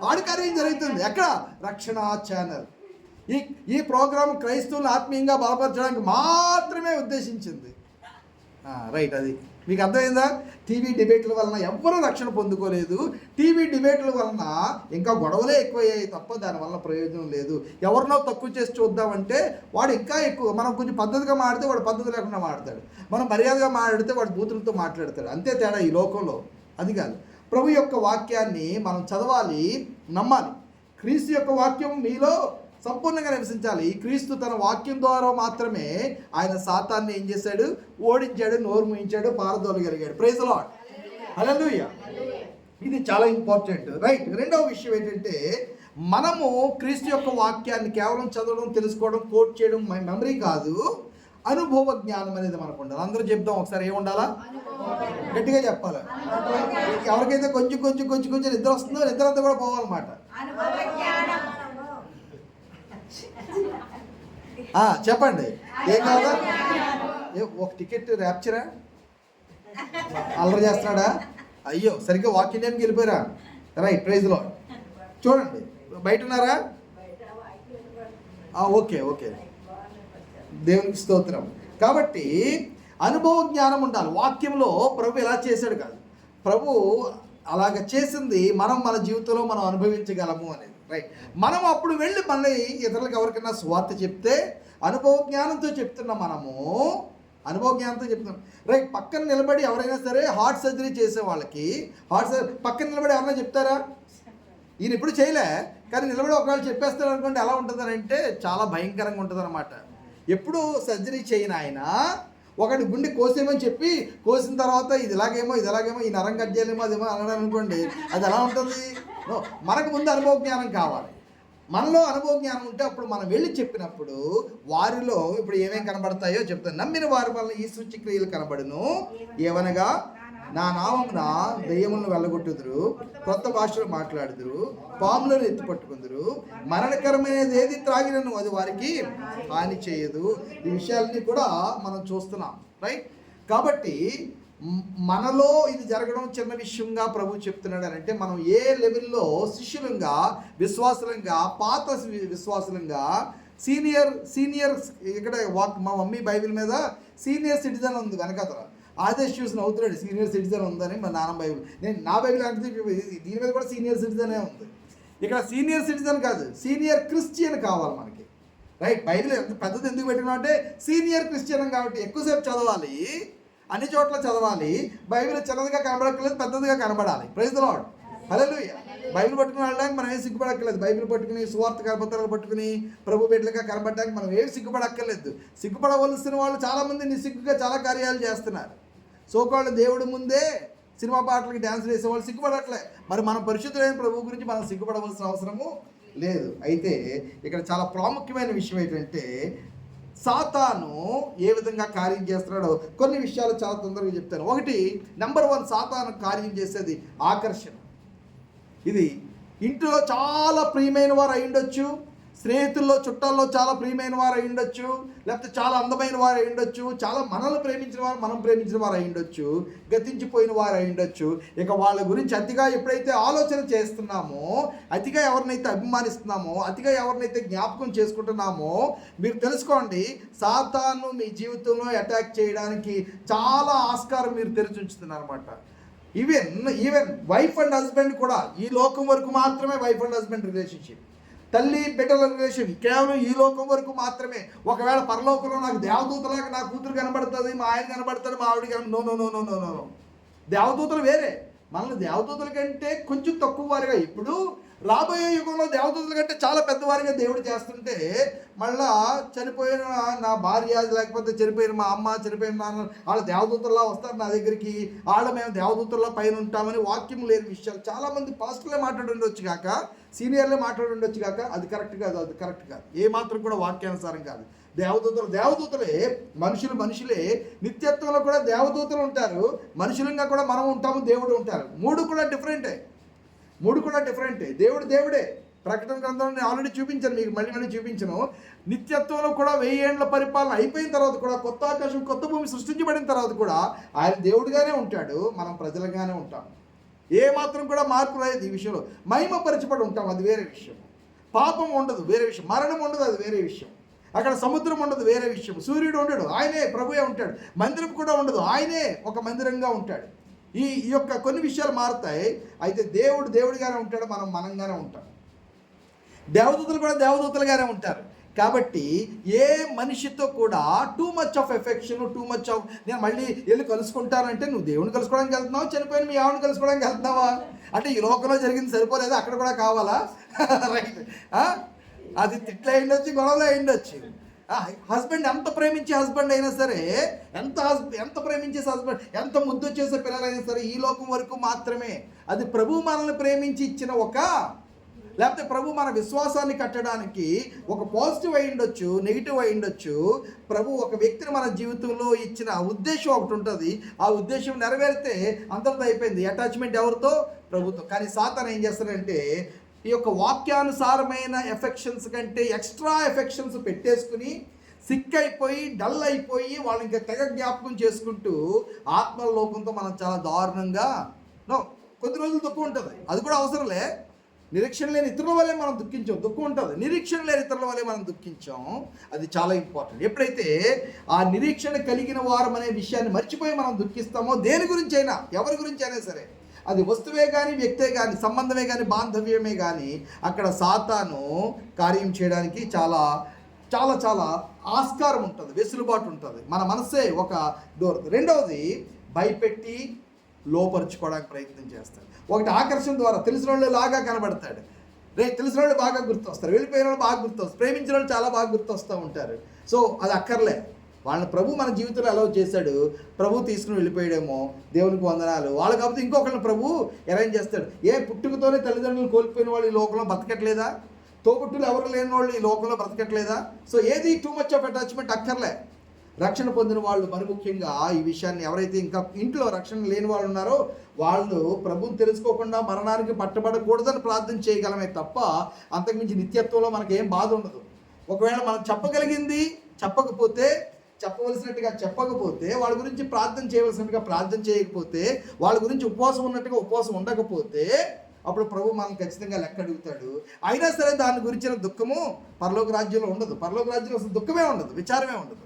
Speaker 1: ఆడి కార్యం జరుగుతుంది. ఎక్కడ? రక్షణ ఛానల్. ఈ ప్రోగ్రాం క్రైస్తవులను ఆత్మీయంగా బలపరచడానికి మాత్రమే ఉద్దేశించింది. రైట్, అది మీకు అర్థమైందా? టీవీ డిబేట్ల వలన ఎవ్వరూ రక్షణ పొందుకోలేదు. టీవీ డిబేట్ల వలన ఇంకా గొడవలే ఎక్కువయ్యాయి తప్ప దానివల్ల ప్రయోజనం లేదు. ఎవరినో తక్కువ చేసి చూద్దామంటే వాడు ఇంకా ఎక్కువ. మనం కొంచెం పద్ధతిగా మాడితే వాడు పద్ధతి లేకుండా మాడతాడు, మనం మర్యాదగా మాట్లాడితే వాడు బూతులతో మాట్లాడతాడు. అంతే తేడా ఈ లోకంలో. అది కాదు, ప్రభు యొక్క వాక్యాన్ని మనం చదవాలి, నమ్మాలి. క్రీస్తు యొక్క వాక్యం మీలో సంపూర్ణంగా నివసించాలి. క్రీస్తు తన వాక్యం ద్వారా మాత్రమే ఆయన సాతాన్ని ఏం చేశాడు? ఓడించాడు, నోరు మూయించాడు, పారదోలగలిగాడు. ప్రైజ్ ది లార్డ్, హల్లెలూయా. ఇది చాలా ఇంపార్టెంట్. రైట్, రెండవ విషయం ఏంటంటే మనము క్రీస్తు యొక్క వాక్యాన్ని కేవలం చదవడం, తెలుసుకోవడం, కోట్ చేయడం మెమరీ కాదు, అనుభవ జ్ఞానం అనేది మనకు ఉండాలి. అందరూ చెప్దాం ఒకసారి, ఏముండాలా? గట్టిగా చెప్పాలి. ఎవరికైతే కొంచెం కొంచెం కొంచెం కొంచెం నిద్ర వస్తుందో నిద్ర అంతా కూడా పోవాలన్నమాట. చెప్పండి, ఏం కావాలా? ఒక టికెట్ ర్యాప్చరా? అల్లరి చేస్తున్నాడా? అయ్యో, సరిగ్గా వాకింగ్ టైంకి వెళ్ళిపోయారా? Right, praise the lord. చూడండి, బయట ఉన్నారా? ఓకే, దేవునికి స్తోత్రం. కాబట్టి అనుభవ జ్ఞానం ఉండాలి. వాక్యంలో ప్రభు ఎలా చేశాడు కాదు, ప్రభు అలాగ చేసింది మనం మన జీవితంలో మనం అనుభవించగలము అనేది. రైట్, మనం అప్పుడు వెళ్ళి మళ్ళీ ఇతరులకు ఎవరికైనా స్వార్థ చెప్తే అనుభవ జ్ఞానంతో చెప్తున్నాం. అనుభవ జ్ఞానంతో చెప్తున్నాం. రైట్, పక్కన నిలబడి ఎవరైనా సరే హార్ట్ సర్జరీ చేసే వాళ్ళకి పక్కన నిలబడి ఎవరైనా చెప్తారా? ఈయన ఇప్పుడు చేయలే, కానీ నిలబడి ఒకవేళ చెప్పేస్తారు అనుకోండి, ఎలా ఉంటుందని అంటే చాలా భయంకరంగా ఉంటుంది అనమాట. ఎప్పుడు సర్జరీ చేయని ఆయన ఒకటి గుండె కోసేమని చెప్పి కోసిన తర్వాత ఇది ఇలాగేమో ఈ నరం కట్ చేయలేమో అదేమో అనడం అనుకోండి, అది ఎలా ఉంటుంది? మనకు ముందు అనుభవ జ్ఞానం కావాలి. మనలో అనుభవ జ్ఞానం ఉంటే అప్పుడు మనం వెళ్ళి చెప్పినప్పుడు వారిలో ఇప్పుడు ఏమేం కనబడతాయో చెప్తాను. నమ్మిన వారి వల్ల ఈ సూచక్రియలు కనబడును. ఏవనగా నా నామమున దెయ్యములను వెళ్ళగొట్టుదురు, కొత్త భాషలు మాట్లాడుదురు, పాములను ఎత్తిపట్టుకుందరు, మరణకరమైనది ఏది త్రాగినను అది వారికి హాని చేయదు. ఈ విషయాలన్నీ కూడా మనం చూస్తున్నాం. రైట్, కాబట్టి మనలో ఇది జరగడం చిన్న విషయంగా ప్రభు చెప్తున్నాడు అని అంటే మనం ఏ లెవెల్లో శిష్యులంగా, విశ్వాసులంగా, పాత విశ్వాసులంగా, సీనియర్ ఇక్కడ మా మమ్మీ బైబిల్ మీద సీనియర్ సిటిజన్ ఉంది వెనకతల. ఆదేశ్ చూసి నవ్వుతున్నాడు, సీనియర్ సిటిజన్ ఉందని. మా నాన్న బైబిల్, నా బైబిల్ అంటే దీని మీద కూడా సీనియర్ సిటిజనే ఉంది. ఇక్కడ సీనియర్ సిటిజన్ కాదు, సీనియర్ క్రిస్టియన్ కావాలి మనకి. రైట్. బైబిల్ ఎంత పెద్దది ఎందుకు పెట్టుకున్నాం అంటే సీనియర్ క్రిస్టియన్ కాబట్టి ఎక్కువసేపు చదవాలి, అన్ని చోట్ల చదవాలి. బైబిల్ చిన్నదిగా కనబడక్కర్లేదు, పెద్దదిగా కనబడాలి. Praise the lord, hallelujah. Bible పట్టుకుని వెళ్ళడానికి మనం ఏం సిగ్గుపడక్కర్లేదు. బైబిల్ పట్టుకుని సువార్త కరపత్రాలు పట్టుకుని ప్రభు బిడ్డలుగా కనబడడానికి మనం ఏం సిగ్గుపడక్కర్లేదు. సిగ్గుపడవలసిన వాళ్ళు చాలామంది నిస్సిగ్గుగా చాలా కార్యాలు చేస్తున్నారు. సోకాళ్ళు దేవుడి ముందే సినిమా పాటలకి డ్యాన్స్ వేసేవాళ్ళు సిగ్గుపడట్లే. మరి మనం పరిశుద్ధులైన ప్రభు గురించి మనం సిగ్గుపడవలసిన అవసరము లేదు. అయితే ఇక్కడ చాలా ప్రాముఖ్యమైన విషయం ఏంటంటే సాతాను ఏ విధంగా కార్యం చేస్తున్నాడో కొన్ని విషయాలు చాలా తొందరగా చెప్తాను. ఒకటి, నెంబర్ 1, సాతాను కార్యం చేసేది ఆకర్షణ. ఇది ఇంట్లో చాలా ప్రియమైన వారు అయి ఉండొచ్చు, స్నేహితుల్లో చుట్టాల్లో చాలా ప్రియమైన వారు అయి ఉండొచ్చు, లేకపోతే చాలా అందమైన వారు అయి ఉండొచ్చు, చాలా మనల్ని ప్రేమించిన వారు మనం ప్రేమించిన వారు అయి ఉండొచ్చు, గతించిపోయిన వారు అయి ఉండొచ్చు. ఇక వాళ్ళ గురించి అతిగా ఎప్పుడైతే ఆలోచన చేస్తున్నామో, అతిగా ఎవరినైతే అభిమానిస్తున్నామో, అతిగా ఎవరినైతే జ్ఞాపకం చేసుకుంటున్నామో, మీరు తెలుసుకోండి సాతాను మీ జీవితంలో అటాక్ చేయడానికి చాలా ఆస్కారం మీరు తెరిచి ఉంచుతున్నారు అనమాట. ఈవెన్ వైఫ్ అండ్ హస్బెండ్ కూడా ఈ లోకం వరకు మాత్రమే వైఫ్ అండ్ హస్బెండ్ రిలేషన్షిప్. తల్లి బిడ్డల రిలేషన్ కేవలం ఈ లోకం వరకు మాత్రమే. ఒకవేళ పరలోకంలో నాకు దేవదూతలాగా నా కూతురు కనబడుతుంది, మా ఆయన కనబడతాడు, మా ఆవిడ no no no no no no దేవదూతలు వేరే. మనల్ని దేవదూతల కంటే కొంచెం తక్కువ వారిగా, ఇప్పుడు రాబోయే యుగంలో దేవదూతల కంటే చాలా పెద్దవారిగా దేవుడు చేస్తుంటే, మళ్ళా చనిపోయిన నా భార్య లేకపోతే చనిపోయిన మా అమ్మ, చనిపోయిన నాన్న వాళ్ళ దేవదూతల్లా వస్తారు నా దగ్గరికి, వాళ్ళు మేము దేవదూతల్లో పైన ఉంటామని వాక్యం లేని విషయాలు చాలామంది పాస్టర్లే మాట్లాడి ఉండొచ్చు కాక, సీనియర్లే మాట్లాడి ఉండొచ్చు కాక, అది కరెక్ట్ కాదు, అది కరెక్ట్ కాదు, ఏ మాత్రం కూడా వాక్యానుసారం కాదు. దేవదూతలే, మనుషులే. నిత్యత్వంలో కూడా దేవదూతలు ఉంటారు, మనుషులంగా కూడా మనం ఉంటాము, దేవుడు ఉంటారు. మూడు కూడా డిఫరెంటే. దేవుడే. ప్రకటన గ్రంథంలో నేను ఆల్రెడీ చూపించాను మీకు, మళ్ళీ చూపించను. నిత్యత్వంలో కూడా 1000 ఏండ్ల పరిపాలన అయిపోయిన తర్వాత కూడా, కొత్త ఆకాశం కొత్త భూమి సృష్టించబడిన తర్వాత కూడా ఆయన దేవుడిగానే ఉంటాడు, మనం ప్రజలుగానే ఉంటాం. ఏ మాత్రం కూడా మార్పు లేదు ఈ విషయంలో. మహిమపరచబడి ఉంటాం, అది వేరే విషయం. పాపం ఉండదు, వేరే విషయం. మరణం ఉండదు, అది వేరే విషయం. అక్కడ సముద్రం ఉండదు, వేరే విషయం. సూర్యుడు ఉండడు, ఆయనే ప్రభువే ఉంటాడు. మందిరం కూడా ఉండదు, ఆయనే ఒక మందిరంగా ఉంటాడు. ఈ యొక్క కొన్ని విషయాలు మారుతాయి. అయితే దేవుడిగానే ఉంటాడు, మనంగానే ఉంటాం. దేవదూతలు కూడా దేవదూతలుగానే ఉంటారు. కాబట్టి ఏ మనిషితో కూడా టూ మచ్ ఆఫ్ ఎఫెక్షన్, నేను మళ్ళీ వెళ్ళి కలుసుకుంటానంటే, నువ్వు దేవుని కలుసుకోవడానికి వెళ్తున్నావు, చనిపోయిన మీ ఆవిడని కలుసుకోవడానికి వెళ్తున్నావా అంటే, ఈ లోకంలో జరిగింది సరిపోలేదు, అక్కడ కూడా కావాలా? రైట్. అది తిట్లు అయిండొచ్చు, గొడవలు అయిండొచ్చు. హస్బెండ్ ఎంత ప్రేమించే హస్బెండ్ అయినా సరే, ఎంత ప్రేమించే హస్బెండ్, ఎంత ముద్దు చేసే పిల్లలైనా సరే, ఈ లోకం వరకు మాత్రమే. అది ప్రభు మనల్ని ప్రేమించి ఇచ్చిన లేకపోతే ప్రభు మన విశ్వాసాన్ని కట్టడానికి ఒక పాజిటివ్ అయి ఉండొచ్చు, నెగిటివ్ అయి ఉండొచ్చు. ప్రభు ఒక వ్యక్తిని మన జీవితంలో ఇచ్చిన ఉద్దేశం ఒకటి ఉంటుంది. ఆ ఉద్దేశం నెరవేరితే అంతటితో అయిపోయింది. అటాచ్మెంట్ ఎవరితో? ప్రభుతో. కానీ సాతాను ఏం చేస్తాడంటే, ఈ యొక్క వాక్యానుసారమైన ఎఫెక్షన్స్ కంటే ఎక్స్ట్రా ఎఫెక్షన్స్ పెట్టేసుకుని సిక్ అయిపోయి, డల్ అయిపోయి, వాళ్ళు ఇంకా తెగ జ్ఞాపకం చేసుకుంటూ ఆత్మలోకంతో మనం చాలా దారుణంగా కొద్ది రోజులు దుఃఖం ఉంటుంది, అది కూడా అవసరంలే. నిరీక్షణ లేని ఇతరుల వల్లే మనం దుఃఖించాం, దుఃఖం ఉంటుంది. నిరీక్షణ లేని ఇతరుల వల్లే మనం దుఃఖించాం, అది చాలా ఇంపార్టెంట్. ఎప్పుడైతే ఆ నిరీక్షణ కలిగిన వారం అనే విషయాన్ని మర్చిపోయి మనం దుఃఖిస్తామో, దేని గురించి అయినా, ఎవరి గురించి అయినా సరే, అది వస్తువే కానీ, వ్యక్తే కానీ, సంబంధమే కానీ, బాంధవ్యమే కానీ, అక్కడ సాతాను కార్యం చేయడానికి చాలా చాలా చాలా ఆస్కారం ఉంటుంది, వెసులుబాటు ఉంటుంది. మన మనసే ఒక డోర్. రెండవది, భయపెట్టి లోపరుచుకోవడానికి ప్రయత్నం చేస్తాడు. ఒకటి, ఆకర్షణ ద్వారా తెలిసిన వాళ్ళు లాగా కనబడతాడు. తెలిసిన వాళ్ళు బాగా గుర్తొస్తారు, వెళ్ళిపోయిన వాళ్ళు బాగా గుర్తొస్తారు, ప్రేమించిన వాళ్ళు చాలా బాగా గుర్తొస్తూ ఉంటారు. సో అది అక్కర్లే. వాళ్ళని ప్రభు మన జీవితంలో అలౌ చేశాడు, ప్రభు తీసుకుని వెళ్ళిపోయాడేమో, దేవునికి వందనాలు. వాళ్ళు కాకపోతే ఇంకొకరిని ప్రభు అరేంజ్ చేస్తాడు. పుట్టుకతోనే తల్లిదండ్రులు కోల్పోయిన వాళ్ళు ఈ లోకంలో బతకట్లేదా? తోబుట్టులు ఎవరు లేని వాళ్ళు ఈ లోకంలో బ్రతకట్లేదా? సో ఏది టూ మచ్ ఆఫ్ అటాచ్మెంట్ అక్కర్లే. రక్షణ పొందిన వాళ్ళు మరి ముఖ్యంగా ఈ విషయాన్ని, ఎవరైతే ఇంకా ఇంట్లో రక్షణ లేని వాళ్ళు ఉన్నారో వాళ్ళు ప్రభువుని తెలుసుకోకుండా మరణానికి పట్టబడకూడదని ప్రార్థన చేయగలమే తప్ప, అంతకుమించి నిత్యత్వంలో మనకేం బాధ ఉండదు. ఒకవేళ మనం చెప్పవలసినట్టుగా చెప్పకపోతే, వాళ్ళ గురించి ప్రార్థన చేయవలసినట్టుగా ప్రార్థన చేయకపోతే, వాళ్ళ గురించి ఉపవాసం ఉన్నట్టుగా ఉపవాసం ఉండకపోతే, అప్పుడు ప్రభు మనం ఖచ్చితంగా లెక్క అడుగుతాడు. అయినా సరే దాని గురించిన దుఃఖము పరలోక రాజ్యంలో ఉండదు. పరలోక రాజ్యంలో అసలు దుఃఖమే ఉండదు, విచారమే ఉండదు.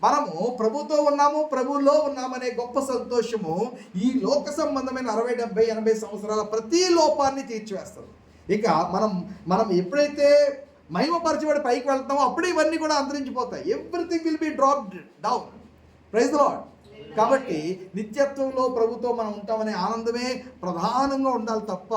Speaker 1: మనము ప్రభుతో ఉన్నాము, ప్రభువులో ఉన్నామనే గొప్ప సంతోషము ఈ లోక సంబంధమైన 60, 70, 80 సంవత్సరాల ప్రతి లోపాన్ని తీర్చివేస్తుంది. ఇక మనం ఎప్పుడైతే మహిమపరచబడి పైకి వెళ్తామో అప్పుడే ఇవన్నీ కూడా అంతరించిపోతాయి. Everything will be dropped down. Praise the Lord. కాబట్టి నిత్యత్వంలో ప్రభుతో మనం ఉంటామనే ఆనందమే ప్రధానంగా ఉండాలి తప్ప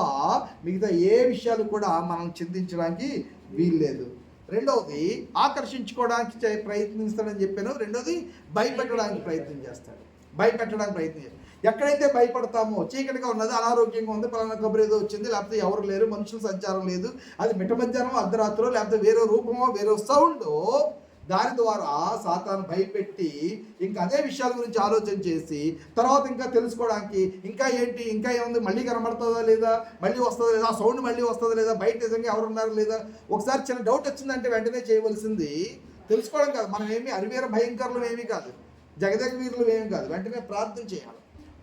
Speaker 1: మిగతా ఏ విషయాలు కూడా మనం చింతించడానికి వీల్లేదు. రెండవది ఆకర్షించుకోవడానికి ప్రయత్నిస్తాడని చెప్పాను. రెండవది భయపెట్టడానికి ప్రయత్నం చేస్తాడు. భయపెట్టడానికి ప్రయత్నం చేస్తాడు. ఎక్కడైతే భయపడతామో, చీకటిగా ఉన్నది, అనారోగ్యంగా ఉంది, పలానా కబురు ఏదో వచ్చింది, లేకపోతే ఎవరు లేరు, మనుషుల సంచారం లేదు, అది మిట్ట మధ్యాహ్నం అర్ధరాత్రో లేకపోతే వేరే రూపమో వేరే సౌండో, దాని ద్వారా సాతాను భయపెట్టి ఇంకా అదే విషయాల గురించి ఆలోచన చేసి తర్వాత ఇంకా తెలుసుకోవడానికి ఇంకా ఏంటి, ఇంకా ఏముంది, మళ్ళీ కనబడుతుందా లేదా, మళ్ళీ వస్తుందా లేదా, ఆ సౌండ్ మళ్ళీ వస్తుందా లేదా, బయట నిజంగా ఎవరు ఉన్నారు లేదా, ఒకసారి చిన్న డౌట్ వచ్చిందంటే వెంటనే చేయవలసింది తెలుసుకోవడం కాదు. మనం ఏమి అరివీర భయంకరులు ఏమీ కాదు, జగదగ వీరులు ఏమి కాదు, వెంటనే ప్రార్థన చేయాలి.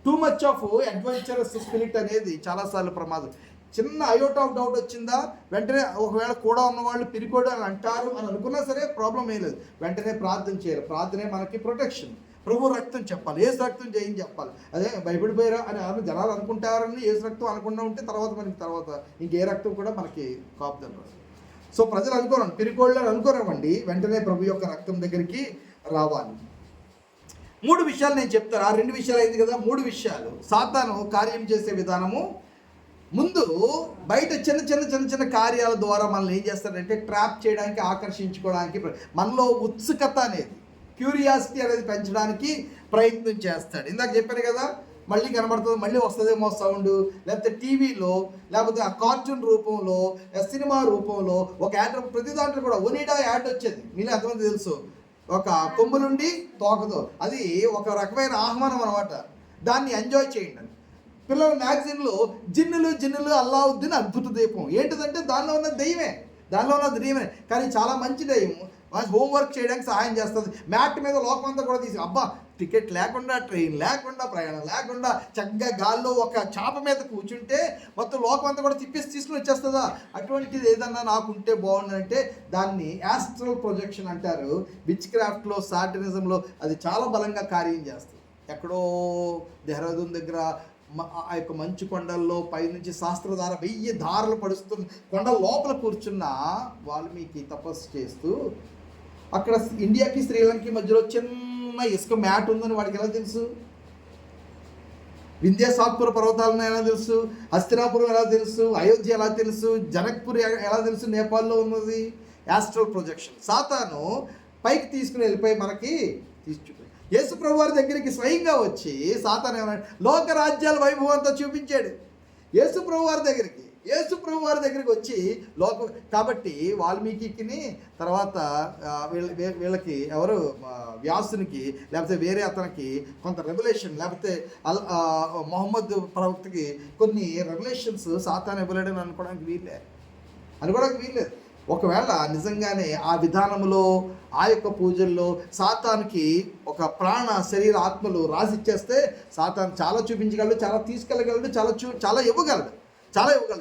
Speaker 1: Too much of adventurous spirit అనేది చాలాసార్లు ప్రమాదం. చిన్న అయోట్ ఆఫ్ డౌట్ వచ్చిందా వెంటనే ఒకవేళ కూడా ఉన్నవాళ్ళు పిరికోడు అని అంటారు అని అనుకున్నా సరే ప్రాబ్లం ఏం లేదు, వెంటనే ప్రార్థన చేయాలి. ప్రార్థనే మనకి ప్రొటెక్షన్. ప్రభు రక్తం చెప్పాలి, ఏసు రక్తం జయించి చెప్పాలి. అదే భయపడిపోయారా అని జనాలు అనుకుంటారని ఏసు రక్తం అనుకున్నా ఉంటే తర్వాత ఇంకే రక్తం కూడా మనకి కాపుదల రాదు. సో ప్రజలు అనుకోరండి, పిరికోళ్ళు అని అనుకోరేమండి, వెంటనే ప్రభు యొక్క రక్తం దగ్గరికి రావాలి. 3 విషయాలు నేను చెప్తాను. ఆ 2 విషయాలు అయింది కదా, 3 విషయాలు. సాతాను కార్యం చేసే విధానము. ముందు బయట చిన్న కార్యాల ద్వారా మనల్ని ఏం చేస్తాడంటే ట్రాప్ చేయడానికి, ఆకర్షించుకోవడానికి, మనలో ఉత్సుకత అనేది, క్యూరియాసిటీ అనేది పెంచడానికి ప్రయత్నం చేస్తాడు. ఇందాక చెప్పాను కదా, మళ్ళీ కనబడుతుంది, మళ్ళీ వస్తుందేమో సౌండ్, లేకపోతే టీవీలో, లేకపోతే ఆ కార్టూన్ రూపంలో, సినిమా రూపంలో ఒక యాడ్, ప్రతి దాంట్లో కూడా ఒనిడా యాడ్ వచ్చేది. మీలో ఎంతమంది తెలుసు? ఒక కొమ్ము నుండి తోకతో, అది ఒక రకమైన ఆహ్వానం అనమాట. దాన్ని ఎంజాయ్ చేయండి. పిల్లల మ్యాగజైన్లో జిన్నులు అల్లావుద్దీన్ అద్భుత దీపం ఏంటిదంటే దానిలో ఉన్న దెయ్యమే, కానీ చాలా మంచి దెయ్యం. హోంవర్క్ చేయడానికి సహాయం చేస్తుంది. మ్యాట్ మీద లోకమంతా కూడా తీసి, అబ్బా టికెట్ లేకుండా, ట్రైన్ లేకుండా, ప్రయాణం లేకుండా చక్కగా గాల్లో ఒక చాప మీద కూర్చుంటే మొత్తం లోకమంతా కూడా తీసుకుని వచ్చేస్తుందా? అటువంటిది ఏదన్నా నాకుంటే బాగుందంటే దాన్ని యాస్ట్రల్ ప్రొజెక్షన్ అంటారు. విచ్ క్రాఫ్ట్లో, సాటనిజంలో అది చాలా బలంగా కార్యం చేస్తుంది. ఎక్కడో దేహరాదూన్ దగ్గర ఆ యొక్క మంచు కొండల్లో పైనుంచి శాస్త్రధార 1000 ధారలు పడుస్తున్న కొండ లోపల కూర్చున్న వాల్మీకి తపస్సు చేస్తూ, అక్కడ ఇండియాకి శ్రీలంకకి మధ్యలో చిన్న ఇసుక మ్యాట్ ఉందని వాడికి ఎలా తెలుసు? వింధ్యాసాత్పుర పర్వతాలను ఎలా తెలుసు? హస్తినాపురం ఎలా తెలుసు? అయోధ్య ఎలా తెలుసు? జనక్పూర్ ఎలా తెలుసు? నేపాల్లో ఉన్నది. Astral projection. సాతాను పైకి తీసుకుని వెళ్ళిపోయి మనకి తీసుకు యేసు ప్రభు వారి దగ్గరికి స్వయంగా వచ్చి సాతాను ఏమన్నాడు? లోక రాజ్యాల వైభవంతో చూపించాడు. యేసు ప్రభు వారి దగ్గరికి వచ్చి కాబట్టి వాల్మీకిని తర్వాత వీళ్ళకి ఎవరు వ్యాసునికి లేకపోతే వేరే అతనికి కొంత రెవల్యూషన్, లేకపోతే మొహమ్మద్ ప్రవక్తకి కొన్ని రెవల్యూషన్స్ సాతాను ఇవ్వలేడని అనుకోవడానికి వీల్లేదు. ఒకవేళ నిజంగానే ఆ విధానంలో, ఆ యొక్క పూజల్లో సాతానికి ఒక ప్రాణ శరీర ఆత్మలు రాసిచ్చేస్తే సాతాను చాలా చూపించగలడు, చాలా తీసుకెళ్ళగలడు, చాలా ఇవ్వగలడు,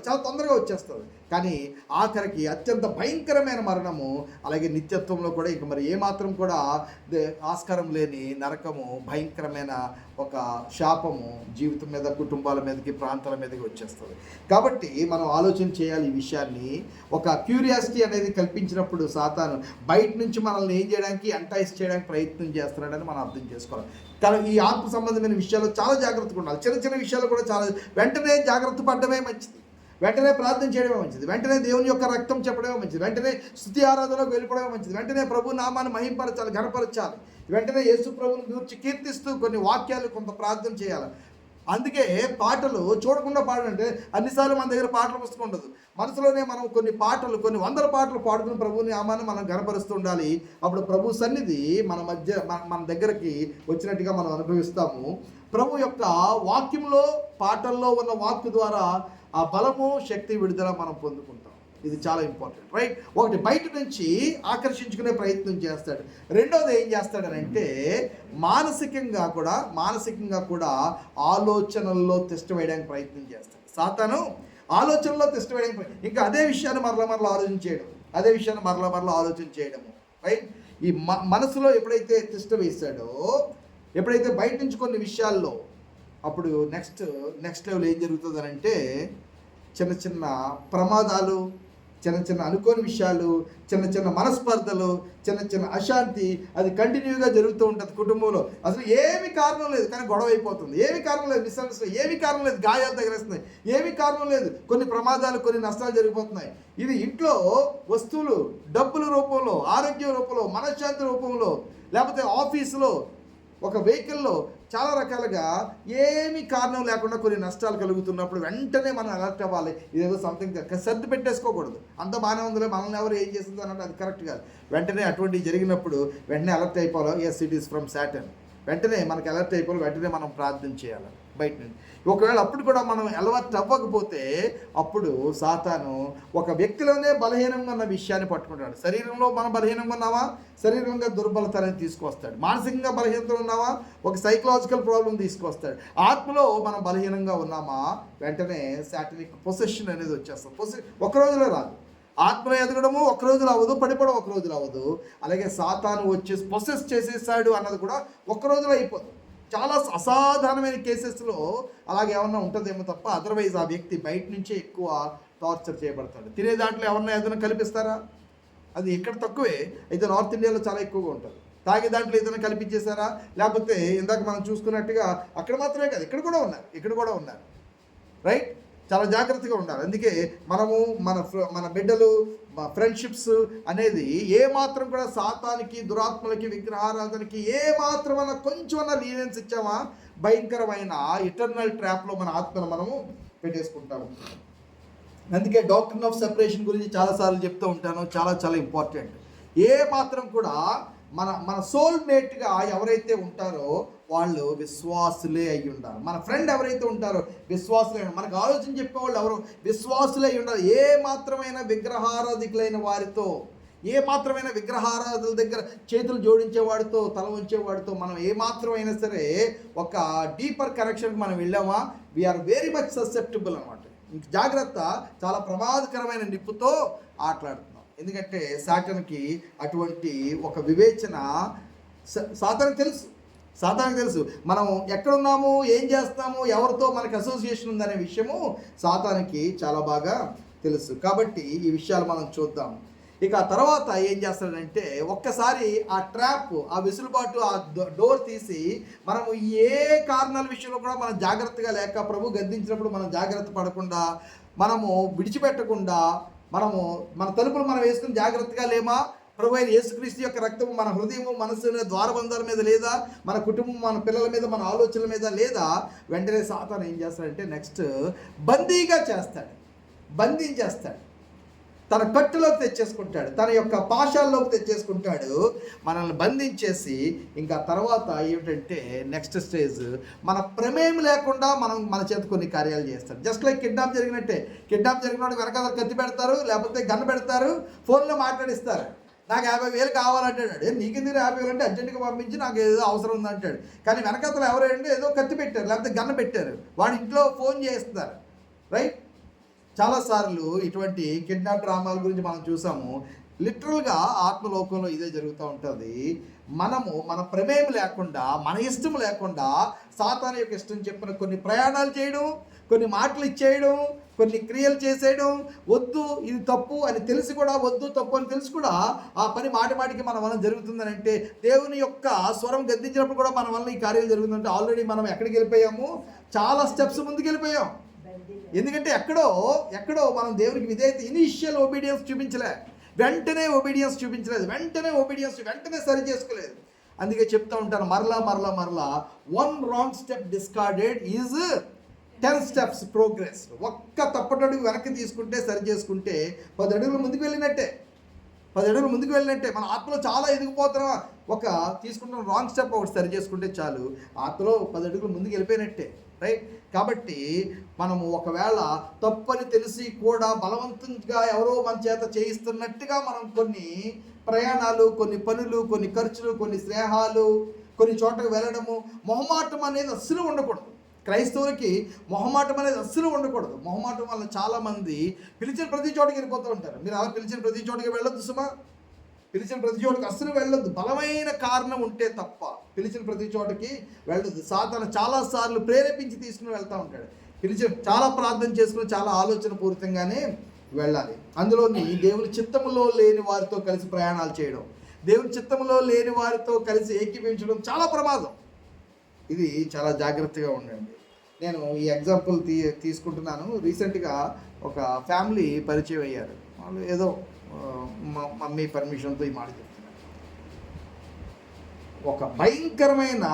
Speaker 1: చాలా తొందరగా వచ్చేస్తుంది. కానీ ఆఖరికి అత్యంత భయంకరమైన మరణము, అలాగే నిత్యత్వంలో కూడా ఇక మరి ఏమాత్రం కూడా ఆస్కారం లేని నరకము, భయంకరమైన ఒక శాపము జీవితం మీద, కుటుంబాల మీదకి, ప్రాంతాల మీదకి వచ్చేస్తుంది. కాబట్టి మనం ఆలోచన చేయాలి ఈ విషయాన్ని. ఒక క్యూరియాసిటీ అనేది కల్పించినప్పుడు సాతాను బయట నుంచి మనల్ని ఏం చేయడానికి, ఎంటైజ్ చేయడానికి ప్రయత్నం చేస్తున్నాడని మనం అర్థం చేసుకోవాలి. కానీ ఈ ఆత్మ సంబంధమైన విషయాల్లో చాలా జాగ్రత్తగా ఉండాలి. చిన్న విషయాలు కూడా చాలా వెంటనే జాగ్రత్త పడడమే మంచిది, వెంటనే ప్రార్థన చేయడమే మంచిది, వెంటనే దేవుని యొక్క రక్తం చెప్పడమే మంచిది, వెంటనే స్తుతి ఆరాధనలోకి వెళ్ళిపోవడమే మంచిది, వెంటనే ప్రభు నామాన్ని మహింపరచాలి, ఘనపరచాలి, వెంటనే యేసు ప్రభువుని గురించి కీర్తిస్తూ కొన్ని వాక్యాలు కొంత ప్రార్థన చేయాలి. అందుకే పాటలు చూడకుండా పాడంటే, అన్నిసార్లు మన దగ్గర పాటల పుస్తకం ఉండదు. మనసులోనే మనం కొన్ని 100 పాటలు పాడుకుని ప్రభువుని నామాన్ని మనం ఘనపరుస్తూ ఉండాలి. అప్పుడు ప్రభు సన్నిధి మన దగ్గరికి వచ్చినట్టుగా మనం అనుభవిస్తాము. ప్రభు యొక్క వాక్యంలో, పాటల్లో ఉన్న వాక్కు ద్వారా ఆ బలము, శక్తి, విడుదల మనం పొందుకుంటాం. ఇది చాలా ఇంపార్టెంట్, రైట్? ఒకటి బయట నుంచి ఆకర్షించుకునే ప్రయత్నం చేస్తాడు. రెండోది ఏం చేస్తాడనంటే మానసికంగా కూడా ఆలోచనల్లో తిష్ట వేయడానికి ప్రయత్నం చేస్తాడు. సాతాను ఆలోచనలో తిష్ట వేయడానికి, ఇంకా అదే విషయాన్ని మరలా ఆలోచన చేయడము, రైట్? ఈ మనసులో ఎప్పుడైతే తిష్ట వేశాడో, ఎప్పుడైతే బయట నుంచి కొన్ని విషయాల్లో, అప్పుడు నెక్స్ట్ లెవెల్ ఏం జరుగుతుంది అంటే చిన్న ప్రమాదాలు, చిన్న చిన్న అనుకోని విషయాలు, చిన్న చిన్న మనస్పర్ధలు, చిన్న చిన్న అశాంతి అది కంటిన్యూగా జరుగుతూ ఉంటుంది కుటుంబంలో. అసలు ఏమి కారణం లేదు కానీ గొడవ అయిపోతుంది. ఏమి కారణం లేదు, మిస్అండర్స్టాండింగ్, ఏమి కారణం లేదు, గాయాలు తగిలేస్తున్నాయి, ఏమి కారణం లేదు, కొన్ని ప్రమాదాలు, కొన్ని నష్టాలు జరిగిపోతున్నాయి. ఇది ఇంట్లో వస్తువులు, డబ్బుల రూపంలో, ఆరోగ్యం రూపంలో, మనశ్శాంతి రూపంలో, లేకపోతే ఆఫీసులో, ఒక వెహికల్లో చాలా రకాలుగా ఏమీ కారణం లేకుండా కొన్ని నష్టాలు కలుగుతున్నప్పుడు వెంటనే మనం అలర్ట్ అవ్వాలి. ఇదేదో సంథింగ్ సర్ది పెట్టేసుకోకూడదు. అంత బాగానే ఉందిలే, మనల్ని ఎవరు ఏం చేసిందో అన్నట్టు అది కరెక్ట్ కాదు. వెంటనే అటువంటివి జరిగినప్పుడు వెంటనే అలర్ట్ అయిపోవాలి. Yes, it is from Saturn. వెంటనే మనకి అలర్ట్ అయిపోవాలి, వెంటనే మనం ప్రార్థన చేయాలి బయట నుండి. ఒకవేళ అప్పుడు కూడా మనం అలవాటు అవ్వకపోతే అప్పుడు సాతాను ఒక వ్యక్తిలోనే బలహీనంగా ఉన్న విషయాన్ని పట్టుకుంటాడు. శరీరంలో మనం బలహీనంగా ఉన్నావా, శరీరంగా దుర్బలతని తీసుకొస్తాడు. మానసికంగా బలహీనత ఉన్నావా, ఒక సైకలాజికల్ ప్రాబ్లం తీసుకొస్తాడు. ఆత్మలో మనం బలహీనంగా ఉన్నామా, వెంటనే సాటనిక్ పొసెషన్ అనేది వచ్చేస్తుంది. ఒక రోజులో రాదు. ఆత్మలో ఎదగడము ఒక రోజులు అవ్వదు, పడిపోవడం ఒక రోజులు అవ్వదు. అలాగే సాతాను వచ్చేసి పొసెస్ చేసేసాడు అన్నది కూడా ఒక రోజులో అయిపోదు. చాలా అసాధారణమైన కేసెస్లో అలాగే ఏమన్నా ఉంటుందేమో తప్ప అదర్వైజ్ ఆ వ్యక్తి బయట నుంచే ఎక్కువ టార్చర్ చేయబడతాడు. తినే దాంట్లో ఏదైనా కల్పిస్తారా, అది ఇక్కడ తక్కువే, అయితే నార్త్ ఇండియాలో చాలా ఎక్కువగా ఉంటుంది. తాగే దాంట్లో ఏదైనా కల్పించేశారా, లేకపోతే ఇందాక మనం చూసుకున్నట్టుగా అక్కడ మాత్రమే కాదు, ఇక్కడ కూడా ఉన్నారు. రైట్, చాలా జాగ్రత్తగా ఉండాలి. అందుకే మనము మన బిడ్డలు, ఫ్రెండ్షిప్స్ అనేది ఏ మాత్రం కూడా సాతానికి, దురాత్మలకి, విగ్రహారాధనకి ఏ మాత్రమన్నా కొంచెమన్నా లీనియన్స్ ఇచ్చామా, భయంకరమైన ఇటర్నల్ ట్రాప్లో మన ఆత్మను మనము పెట్టేసుకుంటాము. అందుకే డాక్ట్రిన్ ఆఫ్ సెపరేషన్ గురించి చాలాసార్లు చెప్తూ ఉంటాను. చాలా చాలా ఇంపార్టెంట్. ఏ మాత్రం కూడా మన సోల్మేట్గా ఎవరైతే ఉంటారో వాళ్ళు విశ్వాసులే అయ్యి ఉండాలి. మన ఫ్రెండ్ ఎవరైతే ఉంటారో విశ్వాసులే, మనకు ఆలోచన చెప్పేవాళ్ళు ఎవరు విశ్వాసులే అయ్యి ఉండాలి. ఏ మాత్రమైన విగ్రహారాధికులైన వారితో, ఏ మాత్రమైన విగ్రహారాధుల దగ్గర చేతులు జోడించేవాడితో, తల ఉంచేవాడితో మనం ఏ మాత్రమైనా సరే ఒక డీపర్ కనెక్షన్కి మనం వెళ్ళామా, వీఆర్ వెరీ మచ్ ససెప్టబుల్ అనమాట. జాగ్రత్త, చాలా ప్రమాదకరమైన నిప్పుతో ఆటలాడుతున్నాం. ఎందుకంటే సాతానుకి అటువంటి ఒక వివేచన సాతానుకు తెలుసు. మనం ఎక్కడున్నాము, ఏం చేస్తాము, ఎవరితో మనకి అసోసియేషన్ ఉందనే విషయము సాతానుకి చాలా బాగా తెలుసు. కాబట్టి ఈ విషయాలు మనం చూద్దాం. ఇక ఆ తర్వాత ఏం చేస్తాడంటే ఒక్కసారి ఆ ట్రాప్, ఆ వెసులుబాటు, ఆ డోర్ తీసి మనము ఏ కారణాల విషయంలో కూడా మనం జాగ్రత్తగా లేక, ప్రభు గద్దించినప్పుడు మనం జాగ్రత్త పడకుండా, మనము విడిచిపెట్టకుండా, మనము మన తలుపులు మనం వేసుకుని జాగ్రత్తగా లేమా, ప్రభు అయిన యేసుక్రీస్తు యొక్క రక్తము మన హృదయము, మనసు ద్వారబంధాల మీద లేదా, మన కుటుంబం, మన పిల్లల మీద, మన ఆలోచనల మీద లేదా, వెంటనే సాతాను ఏం చేస్తాడంటే నెక్స్ట్ బంధించేస్తాడు, తన కట్టులోకి తెచ్చేసుకుంటాడు, తన యొక్క పాశాల్లోకి తెచ్చేసుకుంటాడు, మనల్ని బంధించేసి ఇంకా తర్వాత ఏమిటంటే నెక్స్ట్ స్టేజ్ మన ప్రమేయం లేకుండా మన చేత కొన్ని కార్యాలు చేస్తాడు. జస్ట్ లైక్ కిడ్నాప్ జరిగినట్టే. కిడ్నాప్ జరిగినప్పుడు వెనకాల కత్తి పెడతారు, లేకపోతే గన్ను పెడతారు, ఫోన్లో మాట్లాడిస్తారు. నాకు 50,000 కావాలంటాడు. నీకెందుకు 50,000 అంటే అర్జెంటుగా పంపించి నాకు ఏదో అవసరం ఉందంటాడు. కానీ వెనకాతలు ఎవరంటే ఏదో కత్తి పెట్టారు, లేకపోతే గన్ను పెట్టారు, వాడి ఇంట్లో ఫోన్ చేస్తున్నారు. రైట్, చాలాసార్లు ఇటువంటి కిడ్నాప్ డ్రామాల గురించి మనం చూసాము. లిటరల్గా ఆత్మలోకంలో ఇదే జరుగుతూ ఉంటుంది. మనము మన ప్రమేయం లేకుండా, మన ఇష్టం లేకుండా సాతాను యొక్క ఇష్టం చెప్పిన కొన్ని ప్రయాణాలు చేయడం, కొన్ని మాటలు ఇచ్చేయడం, కొన్ని క్రియలు చేసేయడం, వద్దు ఇది తప్పు అని తెలిసి కూడా, వద్దు తప్పు అని తెలిసి కూడా ఆ పని మాటికి మన వల్ల జరుగుతుందని అంటే, దేవుని యొక్క స్వరం గద్దించినప్పుడు కూడా మన వల్ల ఈ కార్యాలు జరుగుతుందంటే ఆల్రెడీ మనం ఎక్కడికి వెళ్ళిపోయాము, చాలా స్టెప్స్ ముందుకు వెళ్ళిపోయాం. ఎందుకంటే ఎక్కడో మనం దేవునికి విధేయత, ఇనిషియల్ ఒబీడియన్స్ చూపించలే, వెంటనే సరి చేసుకోలేదు. అందుకే చెప్తూ ఉంటాను మరలా 1 wrong step discarded is 10 steps progress. ఒక్క తప్పటడుగు వెనక్కి తీసుకుంటే, సరి చేసుకుంటే 10 అడుగులు ముందుకు వెళ్ళినట్టే. మన ఆత్మలో చాలా ఎదిగిపోతున్నాం. ఒక తీసుకుంటున్న రాంగ్ స్టెప్ ఒకటి సరి చేసుకుంటే చాలు, ఆత్మలో 10 అడుగులు ముందుకు వెళ్ళిపోయినట్టే. రైట్, కాబట్టి మనము ఒకవేళ తప్పని తెలిసి కూడా బలవంతంగా ఎవరో మన చేత చేయిస్తున్నట్టుగా మనం కొన్ని ప్రయాణాలు, కొన్ని పనులు, కొన్ని ఖర్చులు, కొన్ని స్నేహాలు, కొన్ని చోటకు వెళ్ళడము, మొహమాటం అనేది అస్సలు ఉండకూడదు. క్రైస్తవులకి మొహమాటం అనేది అస్సలు ఉండకూడదు. మొహమాటం వల్ల చాలామంది పిలిచిన ప్రతి చోటకి వెళ్ళిపోతూ ఉంటారు. మీరు అలా పిలిచిన ప్రతి చోటకి వెళ్ళొద్దు సుమా, పిలిచిన ప్రతి చోటకి అస్సలు వెళ్ళొద్దు. బలమైన కారణం ఉంటే తప్ప పిలిచిన ప్రతి చోటకి వెళ్ళొద్దు. సాతాను చాలాసార్లు ప్రేరేపించి తీసుకుని వెళ్తూ ఉంటాడు. చాలా ప్రార్థన చేసుకుని, చాలా ఆలోచన పూరితంగానే వెళ్ళాలి. అందులోని దేవుని చిత్తములో లేని వారితో కలిసి ప్రయాణాలు చేయడం, దేవుని చిత్తములో లేని వారితో కలిసి ఏకీభవించడం చాలా ప్రమాదం. ఇది చాలా జాగ్రత్తగా ఉండండి. నేను ఈ ఎగ్జాంపుల్ తీసుకుంటున్నాను. రీసెంట్గా ఒక ఫ్యామిలీ పరిచయం అయ్యారు. వాళ్ళు ఏదో మమ్మీ పర్మిషన్తో ఈ మాట చెప్తున్నారు. ఒక భయంకరమైన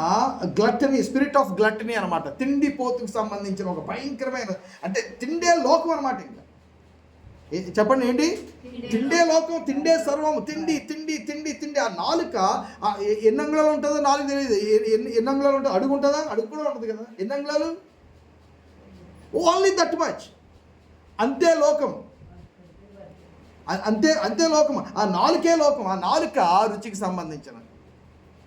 Speaker 1: గ్లట్టనీ, స్పిరిట్ ఆఫ్ గ్లట్టనీ అనమాట. తిండిపోతుకు సంబంధించిన ఒక భయంకరమైన, అంటే తిండే లోకం అనమాట. ఇంకా చెప్పండి ఏంటి? తిండే లోకం, తిండే సర్వం, తిండి తిండి తిండి తిండి. ఆ నాలుక ఎన్ని అంగుళాలు ఉంటుందో నాలుగు తెలియదు. ఎన్ని అంగుళాలు ఉంటుందో అడుగు ఉంటుందా? అడుగు కూడా ఉంటుంది కదా. ఎన్ని అంగుళాలు? Only that much. అంతే లోకం, అంతే లోకం. ఆ నాలుకే లోకం, ఆ నాలుక రుచికి సంబంధించిన.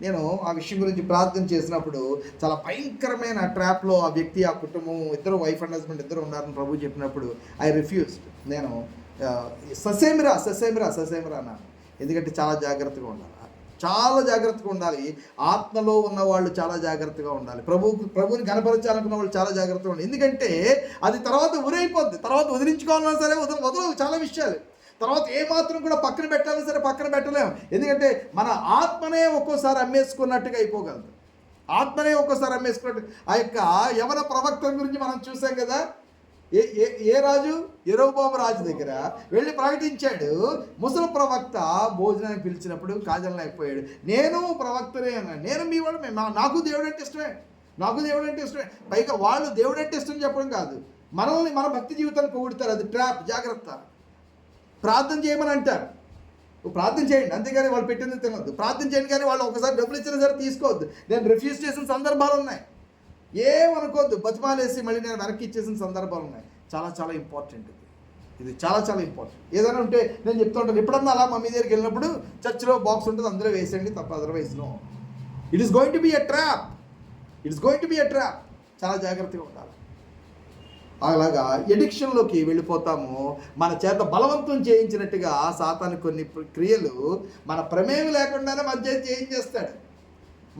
Speaker 1: నేను ఆ విషయం గురించి ప్రార్థన చేసినప్పుడు చాలా భయంకరమైన ట్రాప్లో ఆ వ్యక్తి, ఆ కుటుంబం, ఇద్దరు వైఫ్ అండ్ హస్బెండ్ ఇద్దరు ఉన్నారని ప్రభు చెప్పినప్పుడు ఐ రిఫ్యూజ్డ్. నేను ససేమిరా అన్నాను. ఎందుకంటే చాలా జాగ్రత్తగా ఉండాలి, చాలా జాగ్రత్తగా ఉండాలి. ఆత్మలో ఉన్న వాళ్ళు చాలా జాగ్రత్తగా ఉండాలి. ప్రభువుని కనపరచాలనుకున్న వాళ్ళు చాలా జాగ్రత్తగా ఉండాలి. ఎందుకంటే అది తర్వాత ఉరైపోద్ది. తర్వాత వదిలించుకోవాలన్నా సరే వదలవు చాలా విషయాలు. తర్వాత ఏమాత్రం కూడా పక్కన పెట్టాలని సరే పక్కన పెట్టలేము. ఎందుకంటే మన ఆత్మనే ఒక్కోసారి అమ్మేసుకున్నట్టుగా అయిపోగలదు. ఆత్మనే ఒక్కోసారి అమ్మేసుకున్నట్టు. ఆ యొక్క యవన ప్రవక్త గురించి మనం చూసాం కదా. ఏ రాజు? యెరోబోము రాజు దగ్గర వెళ్ళి ప్రకటించాడు. ముసలి ప్రవక్త భోజనానికి పిలిచినప్పుడు కాదనలేకపోయాడు. నేను ప్రవక్తనే అన్నాడు. నేను మీ వాడు, నాకు దేవుడు అంటే ఇష్టమే, నాకు దేవుడు అంటే ఇష్టమే. పైగా వాళ్ళు దేవుడు అంటే ఇష్టం చెప్పడం కాదు, మనల్ని మన భక్తి జీవితాన్ని పొగుడుతారు. అది ట్రాప్, జాగ్రత్త. ప్రార్థన చేయమని అంటారు, ప్రార్థన చేయండి, అంతేగాని వాళ్ళు పెట్టింది తినొద్దు. ప్రార్థన చేయండి, కానీ వాళ్ళు ఒకసారి డబ్బులు ఇచ్చినా సరే తీసుకోవద్దు. నేను రిఫ్యూజ్ చేసిన సందర్భాలు ఉన్నాయి. ఏమనుకోవద్దు, బతిమాలేసి మళ్ళీ నేను వెనక్కి ఇచ్చేసిన సందర్భాలు ఉన్నాయి. చాలా చాలా ఇంపార్టెంట్ ఇది చాలా చాలా ఇంపార్టెంట్. ఏదైనా ఉంటే నేను చెప్తూ ఉంటాను, ఎప్పుడన్నా అలా మమ్మీ దగ్గరికి వెళ్ళినప్పుడు చర్చిలో బాక్స్ ఉంటుంది, అందులో వేసేయండి తప్ప otherwise no. It is going to be a trap, it is going to be a trap. చాలా జాగ్రత్తగా ఉండాలి. అలాగా ఎడిక్షన్లోకి వెళ్ళిపోతాము. మన చేత బలవంతం చేయించినట్టుగా సాతాను కొన్ని క్రియలు మన ప్రమేయం లేకుండానే మన చేత చేయించేస్తాడు.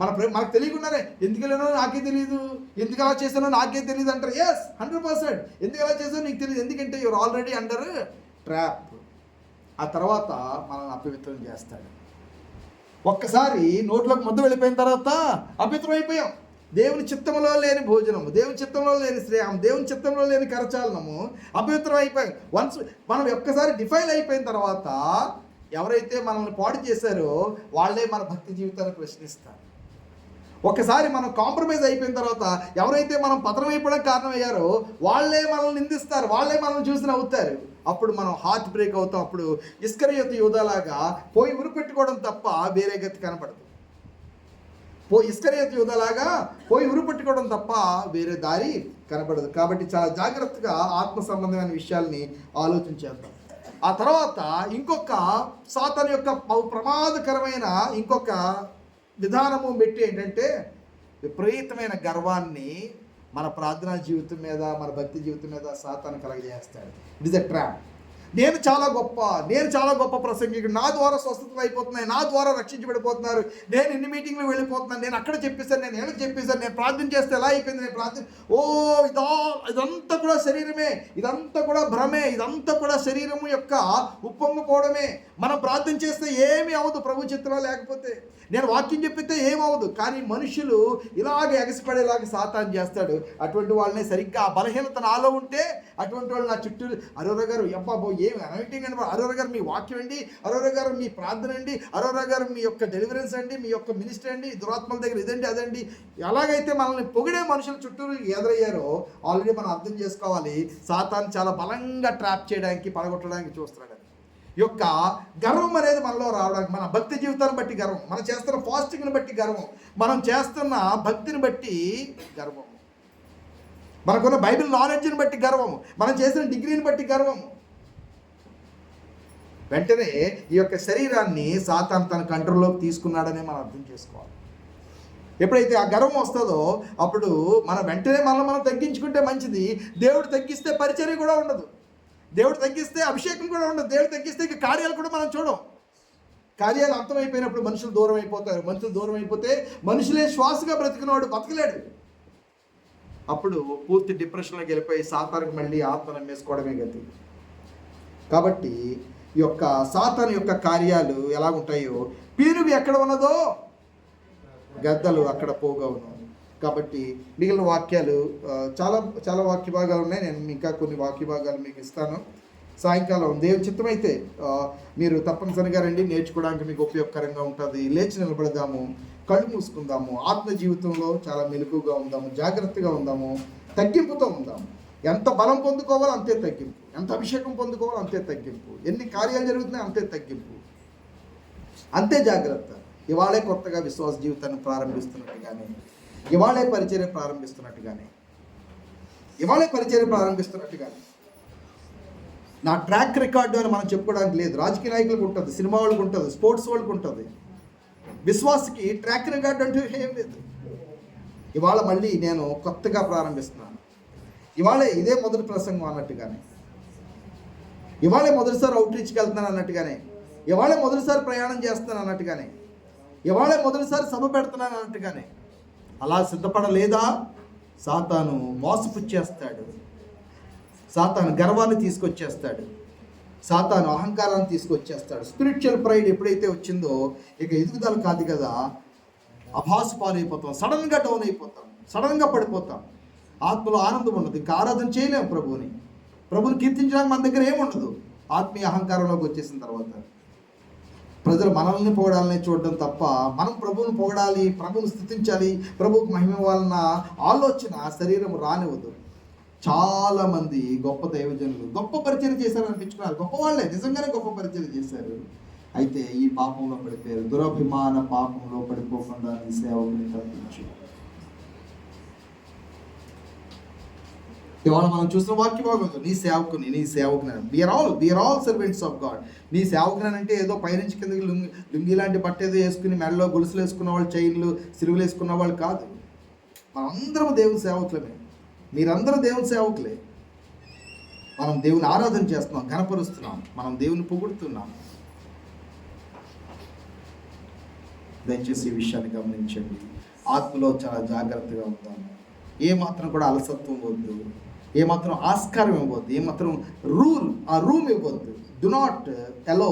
Speaker 1: మనకు తెలియకుండానే ఎందుకు వెళ్ళానో నాకే తెలియదు, ఎందుకు అలా చేశానో నాకే తెలియదు అంటారు. ఎస్, 100%. ఎందుకు అలా చేశానో నీకు తెలియదు, ఎందుకంటే యువర్ ఆల్రెడీ అండర్ ట్రాప్. ఆ తర్వాత మనల్ని అపవిత్రం చేస్తాడు. ఒక్కసారి నోట్లోకి ముద్ద వెళ్ళిపోయిన తర్వాత అపవిత్రం అయిపోయాం. దేవుని చిత్తంలో లేని భోజనము, దేవుని చిత్తంలో లేని శ్రేయము, దేవుని చిత్తంలో లేని కరచాలనము, అపవిత్రం అయిపోయాం. వన్స్ మనం ఒక్కసారి డిఫైల్ అయిపోయిన తర్వాత ఎవరైతే మనల్ని పాడు చేశారో వాళ్ళే మన భక్తి జీవితాన్ని ప్రశ్నిస్తారు. ఒకసారి మనం కాంప్రమైజ్ అయిపోయిన తర్వాత ఎవరైతే మనం పతనం అయిపోవడానికి కారణమయ్యారో వాళ్ళే మనల్ని నిందిస్తారు, వాళ్ళే మనల్ని చూసి నవ్వుతారు. అప్పుడు మనం హార్ట్ బ్రేక్ అవుతాం. అప్పుడు ఇస్కరియోతు యూదాలాగా పోయి ఉరిపెట్టుకోవడం తప్ప వేరే గతి కనపడదు. ఇస్కరియోతు యూదాలాగా పోయి ఉరిపెట్టుకోవడం తప్ప వేరే దారి కనపడదు. కాబట్టి చాలా జాగ్రత్తగా ఆత్మ సంబంధమైన విషయాల్ని ఆలోచించేద్దాం. ఆ తర్వాత ఇంకొక సాతాను యొక్క ప్రమాదకరమైన ఇంకొక విధానము మెట్టి ఏంటంటే విపరీతమైన గర్వాన్ని మన ప్రార్థనా జీవితం మీద, మన భక్తి జీవితం మీద సాతాను కలగజేస్తాడు. It is a trap. నేను చాలా గొప్ప ప్రసంగికుడు, నా ద్వారా స్వస్థతలు అయిపోతున్నాయి, నా ద్వారా రక్షించబడిపోతున్నారు, నేను ఇన్ని మీటింగ్లు వెళ్ళిపోతున్నాను, నేను అక్కడ చెప్పేశాను, నేను ఏళ్ళకి చెప్పేశాను, నేను ప్రార్థన చేస్తే ఎలా అయిపోయింది, నేను ప్రార్థన ఇదంతా కూడా శరీరమే, ఇదంతా కూడా భ్రమే, ఇదంతా కూడా శరీరము యొక్క ఉప్పొంగిపోవడమే. మనం ప్రార్థన చేస్తే ఏమీ అవ్వదు ప్రభు చిత్రంలో లేకపోతే, నేను వాక్యం చెప్పితే ఏమవ్వదు. కానీ మనుషులు ఇలాగ ఎగసిపడేలాగా సాతాను చేస్తాడు. అటువంటి వాళ్ళని సరిగ్గా ఆ బలహీనత నాలో ఉంటే అటువంటి వాళ్ళు నా చుట్టూ అరోరా గారు అబ్బాబో ఏమి అనైటింగ్ అండి, అరోరా గారు మీ వాక్యం అండి, అరోరా గారు మీ ప్రార్థన అండి, అరోరా గారు మీ యొక్క డెలివరెన్స్ అండి, మీ యొక్క మినిస్ట్రీ అండి, దురాత్మల దగ్గర ఇదండి అదండి. ఎలాగైతే మనల్ని పొగిడే మనుషులు చుట్టూ ఎదురయ్యారో ఆల్రెడీ మనం అర్థం చేసుకోవాలి సాతాను చాలా బలంగా ట్రాప్ చేయడానికి, పడగొట్టడానికి చూస్తున్నాడు. యొక్క గర్వం అనేది మనలో రావడానికి, మన భక్తి జీవితాన్ని బట్టి గర్వం, మనం చేస్తున్న ఫాస్టింగ్ని బట్టి గర్వం, మనం చేస్తున్న భక్తిని బట్టి గర్వము, మనకున్న బైబిల్ నాలెడ్జ్ని బట్టి గర్వము, మనం చేసిన డిగ్రీని బట్టి గర్వము. వెంటనే ఈ యొక్క శరీరాన్ని సాతాను తన కంట్రోల్లోకి తీసుకున్నాడని మనం అర్థం చేసుకోవాలి. ఎప్పుడైతే ఆ గర్వం వస్తుందో అప్పుడు మనం వెంటనే మనం తగ్గించుకుంటే మంచిది. దేవుడు తగ్గిస్తే పరిచర్య కూడా ఉండదు, దేవుడు తగ్గిస్తే అభిషేకం కూడా ఉండదు, దేవుడు తగ్గిస్తే ఇక కార్యాలు కూడా మనం చూడం. కార్యాలు అంతమైపోయినప్పుడు మనుషులు దూరం అయిపోతారు. మనుషులు దూరం అయిపోతే మనుషులే శ్వాసగా బ్రతికినవాడు బతకలేడు. అప్పుడు పూర్తి డిప్రెషన్లోకి వెళ్ళిపోయి సాతానుకు మళ్ళీ ఆత్మ నమ్మేసుకోవడమే గతి. కాబట్టి ఈ యొక్క సాతాను యొక్క కార్యాలు ఎలా ఉంటాయో, పీనుగు ఎక్కడ ఉన్నదో గద్దలు అక్కడ పోగవును. కాబట్టి మిగిలిన వాక్యాలు చాలా చాలా వాక్య భాగాలు ఉన్నాయి. నేను ఇంకా కొన్ని వాక్య భాగాలు మీకు ఇస్తాను. సాయంకాలం దేవుని చిత్తమైతే మీరు తప్పనిసరిగా రండి, నేర్చుకోవడానికి మీకు ఉపయోగకరంగా ఉంటుంది. లేచి నిలబడదాము, కళ్ళు మూసుకుందాము, ఆత్మ జీవితంలో చాలా మెలకుగా ఉందాము, జాగ్రత్తగా ఉందాము, తగ్గింపుతో ఉందాము. ఎంత బలం పొందుకోవాలో అంతే తగ్గింపు, ఎంత అభిషేకం పొందుకోవాలో అంతే తగ్గింపు, ఎన్ని కార్యాలు జరుగుతున్నాయో అంతే తగ్గింపు, అంతే జాగ్రత్త. ఇవాళే కొత్తగా విశ్వాస జీవితాన్ని ప్రారంభిస్తున్నట్టుగానే, ఇవాళే పరిచర్య ప్రారంభిస్తున్నట్టుగానే, నా ట్రాక్ రికార్డు అని మనం చెప్పుకోవడానికి లేదు. రాజకీయ నాయకులకు ఉంటుంది, సినిమా వాళ్ళకు ఉంటుంది, స్పోర్ట్స్ వాళ్ళకు ఉంటుంది. విశ్వాసకి ట్రాక్ రికార్డు అంటూ ఏం లేదు. ఇవాళ మళ్ళీ నేను కొత్తగా ప్రారంభిస్తున్నాను. ఇవాళే ఇదే మొదటి ప్రసంగం అన్నట్టుగానే, ఇవాళే మొదటిసారి అవుట్రీచ్కి వెళ్తున్నాను అన్నట్టుగానే, ఇవాళే మొదటిసారి ప్రయాణం చేస్తున్నాను అన్నట్టుగానే, ఇవాళే మొదటిసారి సభ పెడుతున్నాను అన్నట్టుగానే. అలా సిద్ధపడలేదా సాతాను మోసపుచ్చేస్తాడు, సాతాను గర్వాన్ని తీసుకొచ్చేస్తాడు, సాతాను అహంకారాన్ని తీసుకొచ్చేస్తాడు. స్పిరిచువల్ ప్రైడ్ ఎప్పుడైతే వచ్చిందో ఇక ఎదుగుదల కాదు కదా, అభాసు పాలైపోతాం, సడన్గా డౌన్ అయిపోతాం, సడన్గా పడిపోతాం. ఆత్మలో ఆనందం ఉండదు, ఇంకా ఆరాధన చేయలేము ప్రభుని కీర్తించడానికి మన దగ్గర ఏముండదు. ఆత్మీయ అహంకారంలోకి వచ్చేసిన తర్వాత ప్రజలు మనల్ని పొగడాలని చూడడం తప్ప, మనం ప్రభువుని పొగడాలి, ప్రభువుని స్తుతించాలి, ప్రభువుకు మహిమ ఇవ్వాలన్న ఆలోచన శరీరం రానివ్వదు. చాలామంది గొప్ప దైవజనులు గొప్ప పరిచయం చేశారు అనిపించుకున్నారు, గొప్ప వాళ్ళే, నిజంగానే గొప్ప పరిచయం చేశారు. అయితే ఈ పాపంలో పడిపోయారు. దురభిమాన పాపంలో పడిపోకుండా నీ సేవకుని తప్పించు. ఇవాళ మనం చూసిన వాక్య భాగం, నీ సేవకుని we are all servants of God. నీ సేవకుని అంటే ఏదో పైనుంచి కిందకి లుంగి లాంటి బట్ట ఏదో వేసుకుని మెడలో గొలుసులు వేసుకున్న వాళ్ళు, చైన్లు సిలువలు వేసుకున్న వాళ్ళు కాదు. మనందరం దేవుని సేవకులమే, మీరందరూ దేవుని సేవకులే. మనం దేవుని ఆరాధన చేస్తున్నాం, ఘనపరుస్తున్నాం, మనం దేవుని పొగుడుతున్నాం. దయచేసి ఈ విషయాన్ని గమనించండి. ఆత్మలో చాలా జాగ్రత్తగా ఉంటాము. ఏమాత్రం కూడా అలసత్వం వద్దు, ఏమాత్రం ఆస్కారం ఇవ్వద్దు, ఏమాత్రం రూమ్ ఇవ్వద్దు. Do not allow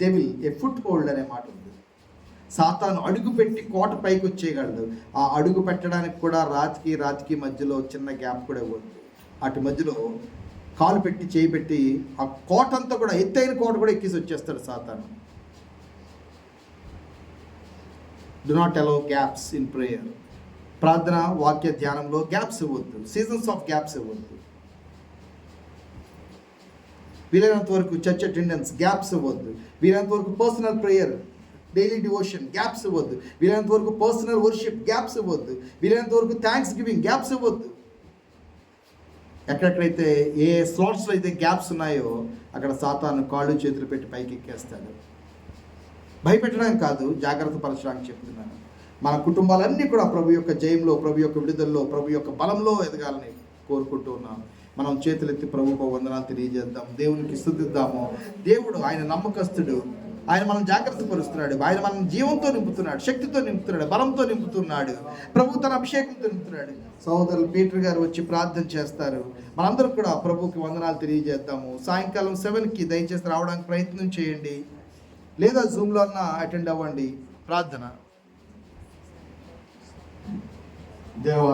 Speaker 1: devil a foothold అనే మాట ఉంది. సాతాను అడుగు పెట్టి కోట పైకి వచ్చేయగలడు. ఆ అడుగు పెట్టడానికి కూడా రాతికి మధ్యలో చిన్న గ్యాప్ కూడా ఇవ్వద్దు. అటు మధ్యలో కాలు పెట్టి చేయి పెట్టి ఆ కోట అంతా కూడా, ఎత్తైన కోట కూడా ఎక్కేసి వచ్చేస్తాడు సాతాను. Do not allow gaps in prayer. ప్రార్థన వాక్య ధ్యానంలో గ్యాప్స్ ఇవ్వద్దు, సీజన్స్ ఆఫ్ గ్యాప్స్ ఇవ్వద్దు. వీలైనంత వరకు చర్చ్ అటెండెన్స్ గ్యాప్స్ ఇవ్వద్దు. వీలైనంత వరకు personal prayer, daily devotion gaps ఇవ్వద్దు. వీలైనంత వరకు పర్సనల్ వర్షిప్ గ్యాప్స్ ఇవ్వద్దు. వీలైనంత వరకు థ్యాంక్స్ గివింగ్ గ్యాప్స్ ఇవ్వద్దు. ఎక్కడెక్కడైతే ఏ స్లాట్స్లో అయితే గ్యాప్స్ ఉన్నాయో అక్కడ సాతాను కాళ్ళు చేతులు పెట్టి పైకి ఎక్కేస్తాడు. భయపెట్టడానికి కాదు, జాగ్రత్త పరచడానికి చెప్తున్నాను. మన కుటుంబాలన్నీ కూడా ప్రభు యొక్క జయంలో, ప్రభు యొక్క విడుదలలో, ప్రభు యొక్క బలంలో ఎదగాలని కోరుకుంటూ ఉన్నాం. మనం చేతులెత్తి ప్రభుకు వందనాలు తెలియజేద్దాం, దేవునికి స్తుతిద్దాము. దేవుడు ఆయన నమ్మకస్తుడు, ఆయన మనం జాగ్రత్త పరుస్తున్నాడు, ఆయన మనం జీవంతో నింపుతున్నాడు, శక్తితో నింపుతున్నాడు, బలంతో నింపుతున్నాడు, ప్రభు తన అభిషేకంతో నింపుతున్నాడు. సహోదరులు పీటర్ గారు వచ్చి ప్రార్థన చేస్తారు. మనందరం కూడా ప్రభుకి వందనాలు తెలియజేద్దాము. సాయంకాలం 7కి దయచేసి రావడానికి ప్రయత్నం చేయండి, లేదా జూమ్లో అన్నా అటెండ్ అవ్వండి. ప్రార్థన. దేవా